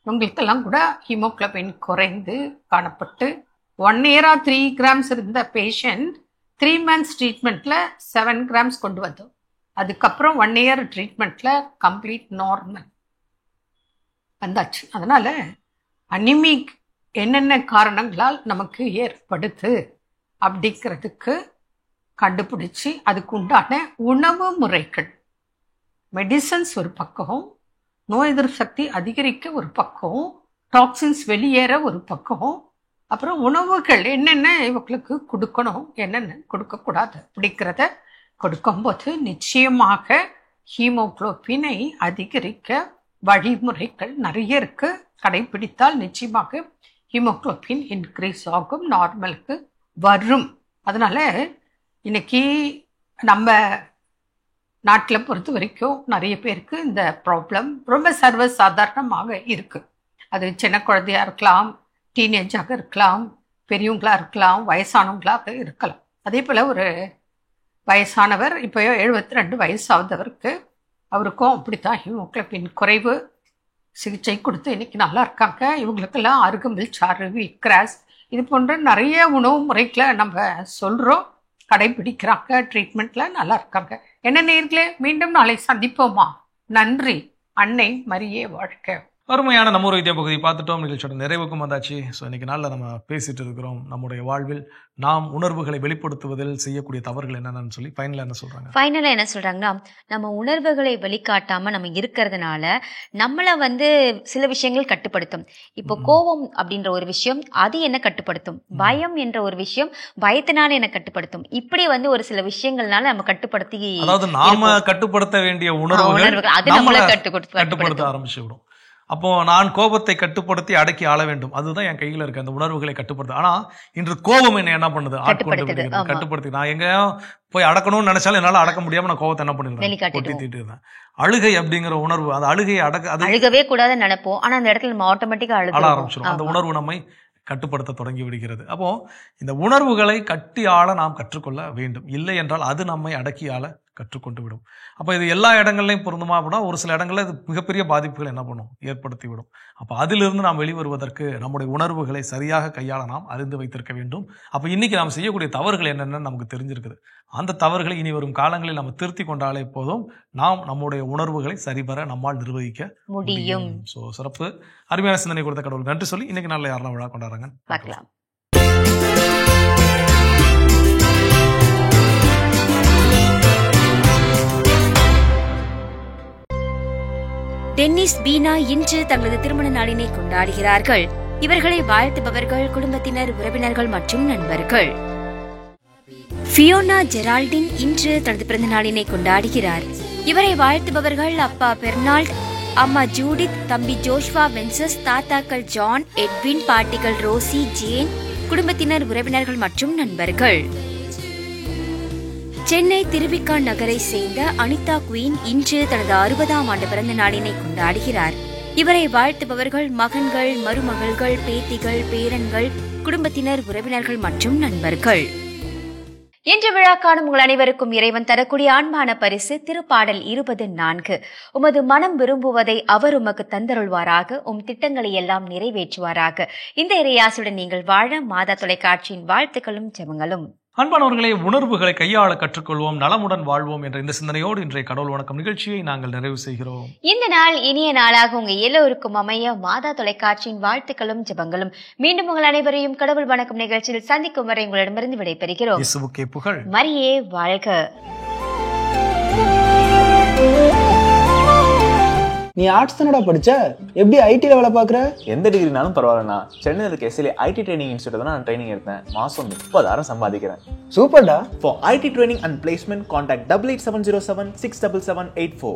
Speaker 13: இவங்களுக்கெல்லாம் கூட ஹீமோகுளோபின் குறைந்து காணப்பட்டு 1 இயராக 3 கிராம்ஸ் இருந்த பேஷண்ட் 3 மந்த்ஸ் ட்ரீட்மெண்ட்டில் 7 கிராம்ஸ் கொண்டு வந்தோம். அதுக்கப்புறம் 1 இயர் ட்ரீட்மெண்ட்டில் கம்ப்ளீட் நார்மல் வந்தாச்சு. அதனால் அனிமிக் என்னென்ன காரணங்களால் நமக்கு ஏற்படுது அப்படிங்கிறதுக்கு கண்டுபிடிச்சி அதுக்கு உண்டான உணவு முறைகள், மெடிசன்ஸ் ஒரு பக்கம், நோய் எதிர்ப்பு சக்தி அதிகரிக்க ஒரு பக்கம், டாக்ஸின்ஸ் வெளியேற ஒரு பக்கம், அப்புறம் உணவுகள் என்னென்ன இவங்களுக்கு கொடுக்கணும், என்னென்ன கொடுக்கக்கூடாது அப்படிங்கிறத கொடுக்கும்போது நிச்சயமாக ஹீமோகுளோபினை அதிகரிக்க வழிமுறைகள் நிறைய இருக்கு. கடைபிடித்தால் நிச்சயமாக ஹீமோகுளோபின் இன்க்ரீஸ் ஆகும், நார்மலுக்கு வரும். அதனால இன்னைக்கு நம்ம நாட்டில் பொறுத்த வரைக்கும் நிறைய பேருக்கு இந்த ப்ராப்ளம் ரொம்ப சர்வசாதாரணமாக இருக்கு. அது சின்ன குழந்தையா இருக்கலாம், டீனேஜாக இருக்கலாம், பெரியவங்களா இருக்கலாம், வயசானவங்களாக இருக்கலாம். அதே போல் ஒரு வயசானவர், இப்போ 72 வயசாவதவருக்கு, அவருக்கும் அப்படித்தான் ஹீமோகுளோபின் குறைவு, சிகிச்சை கொடுத்து இன்னைக்கு நல்லா இருக்காங்க. இவங்களுக்கெல்லாம் அருகம்பில் சாறு, வீட் கிராஸ், இது போன்ற நிறைய உணவு முறைகளை நம்ம சொல்கிறோம், கடைபிடிக்கிறாங்க, ட்ரீட்மெண்ட்டில் நல்லா இருக்காங்க. என்ன நேயர்களே, மீண்டும் நாளை சந்திப்போமா? நன்றி. அன்னை மரியே வாழ்க.
Speaker 4: அருமையான நம்ம ஒரு வைத்திய பகுதி பார்த்துட்டோம். நிகழ்ச்சியோட நிறைவுக்கும் வந்தாச்சு. ஸோ இன்னைக்கு நாளில் நம்ம பேசிட்டு இருக்கிறோம் நம்முடைய வாழ்வில் நாம் உணர்வுகளை வெளிப்படுத்துவதில் செய்யக்கூடிய தவறுகள் என்னென்னு சொல்லி. ஃபைனலாக என்ன சொல்கிறாங்க?
Speaker 3: ஃபைனலாக என்ன சொல்கிறாங்கன்னா, நம்ம உணர்வுகளை வெளிக்காட்டாமல் நம்ம இருக்கிறதுனால நம்மளை சில விஷயங்கள் கட்டுப்படுத்தும். இப்போ கோபம் அப்படின்ற ஒரு விஷயம், அது என்ன கட்டுப்படுத்தும். பயம் என்ற ஒரு விஷயம், பயத்தினால என்ன கட்டுப்படுத்தும். இப்படி ஒரு சில விஷயங்கள்னால நம்ம கட்டுப்படுத்தி,
Speaker 4: அதாவது நாம கட்டுப்படுத்த வேண்டிய உணர்வுகள்
Speaker 3: அது நம்மளை
Speaker 4: கட்டுப்படுத்த ஆரம்பிச்சு விடும். அப்போ நான் கோபத்தை கட்டுப்படுத்தி அடக்கி ஆள வேண்டும், அதுதான் என் கையில் இருக்க அந்த உணர்வுகளை கட்டுப்படுத்த. ஆனா இன்று கோபம் என்ன பண்ணுது, கட்டுப்படுத்தி நான் எங்கேயும் போய் அடக்கணும்னு நினைச்சாலும் என்னால அடக்க முடியாம நான் கோபத்தை என்ன பண்ணிடுறேன், கொட்டி தீட்டு இருந்தேன். அழுகை அப்படிங்கிற உணர்வு, அந்த அழுகையை
Speaker 3: அழுகவே கூடாதுன்னு நினைப்போம், ஆனா அந்த இடத்துல நம்ம ஆட்டோமேட்டிக்கா அழ
Speaker 4: ஆரம்பிச்சிடும். அந்த உணர்வு நம்மை கட்டுப்படுத்த தொடங்கி விடுகிறது. அப்போ இந்த உணர்வுகளை கட்டி ஆள நாம் கற்றுக்கொள்ள வேண்டும், இல்லை என்றால் அது நம்மை அடக்கி ஆள கற்றுக்கொண்டு விடும். அப்போ இது எல்லா இடங்கள்லையும் பொருந்துமா அப்படின்னா ஒரு சில இடங்களில் இது மிகப்பெரிய பாதிப்புகள் என்ன பண்ணும், ஏற்படுத்தி விடும். அப்போ அதிலிருந்து நாம் வெளிவருவதற்கு நம்முடைய உணர்வுகளை சரியாக கையாள நாம் அறிந்து வைத்திருக்க வேண்டும். அப்போ இன்னைக்கு நாம் செய்யக்கூடிய தவறுகள் என்னென்னு நமக்கு தெரிஞ்சிருக்குது. அந்த தவறுகளை இனி வரும் காலங்களில் நம்ம திருத்தி கொண்டாலே போதும், நாம் நம்முடைய உணர்வுகளை சரிபர நம்மால் நிர்வகிக்க முடியும். ஸோ சிறப்பு, அருமையான சிந்தனை கொடுத்த கடவுள் நன்றி சொல்லி இன்னைக்கு நாளில் யாரெல்லாம் விழா கொண்டாடுறாங்க பார்க்கலாம்.
Speaker 14: டென்னிஸ், பீனா இன்று தங்களது திருமண நாளினை கொண்டாடுகிறார்கள். இவர்களை வாழ்த்துபவர்கள் குடும்பத்தினர், உறவினர்கள் மற்றும் நண்பர்கள். ஃபியோனா ஜெரால்டின் இன்று தனது பிறந்த நாளினை கொண்டாடுகிறார். இவரை வாழ்த்துபவர்கள் அப்பா பெர்னால்ட், அம்மா ஜூடித், தம்பி ஜோஷ்வா வென்சஸ், தாத்தாக்கள் ஜான், எட்வின், பாட்டிகள் ரோசி, ஜேன், குடும்பத்தினர், உறவினர்கள் மற்றும் நண்பர்கள். சென்னை திருவிக்கா நகரை சேர்ந்த அனிதா குயின் இன்று தனது 60ஆம் ஆண்டு பிறந்த நாளினை கொண்டாடுகிறார். இவரை வாழ்த்துபவர்கள் மகன்கள், மருமகள்கள், பேத்திகள், பேரன்கள், குடும்பத்தினர், உறவினர்கள் மற்றும் நண்பர்கள். இன்று விழா காணும் உங்கள் அனைவருக்கும் இறைவன் தரக்கூடிய அன்பான பரிசு திருப்பாடல் 24. உமது மனம் விரும்புவதை அவர் உமக்கு தந்தருள்வாராக, திட்டங்களை எல்லாம் நிறைவேற்றுவாராக. இந்த இறையாசுடன் நீங்கள் வாழ மாதா தொலைக்காட்சியின் வாழ்த்துக்களும் ஜெபங்களும்.
Speaker 4: அன்பானவர்களை, உணர்வுகளை கையாள கற்றுக்கொள்வோம், நலமுடன் வாழ்வோம் என்ற இந்த சிந்தனையோடு இன்றைய கடவுள் வணக்கம் நிகழ்ச்சியை நாங்கள் நிறைவு செய்கிறோம்.
Speaker 3: இந்த நாள் இனிய நாளாக உங்க எல்லோருக்கும் அமைய மாதா தொலைக்காட்சியின் வாழ்த்துக்களும் ஜெபங்களும். மீண்டும் உங்கள் அனைவரையும் கடவுள் வணக்கம் நிகழ்ச்சியில் சந்திக்கும் வரை உங்களிடமிருந்து விடைபெறுகிறோம்.
Speaker 4: இயேசுவுக்கே புகழ்.
Speaker 3: மரியே வாழ்க.
Speaker 1: நீ ஆர்ட்ஸ் தானடா படிச்ச, எப்படி ஐடில வேலை பாக்குற?
Speaker 2: எந்த டிகிரினாலும் பரவாயில்லண்ணா. சென்னையில் இருக்க எஸ்எல்ஏ ஐடி ட்ரைனிங் இன்ஸ்டியூட் தான் நான் ட்ரைனிங் எடுத்தேன். மாசம் 30,000 சம்பாதிக்கிறேன்.
Speaker 1: சூப்பர்டா.
Speaker 2: For IT training and placement, contact 8870767784.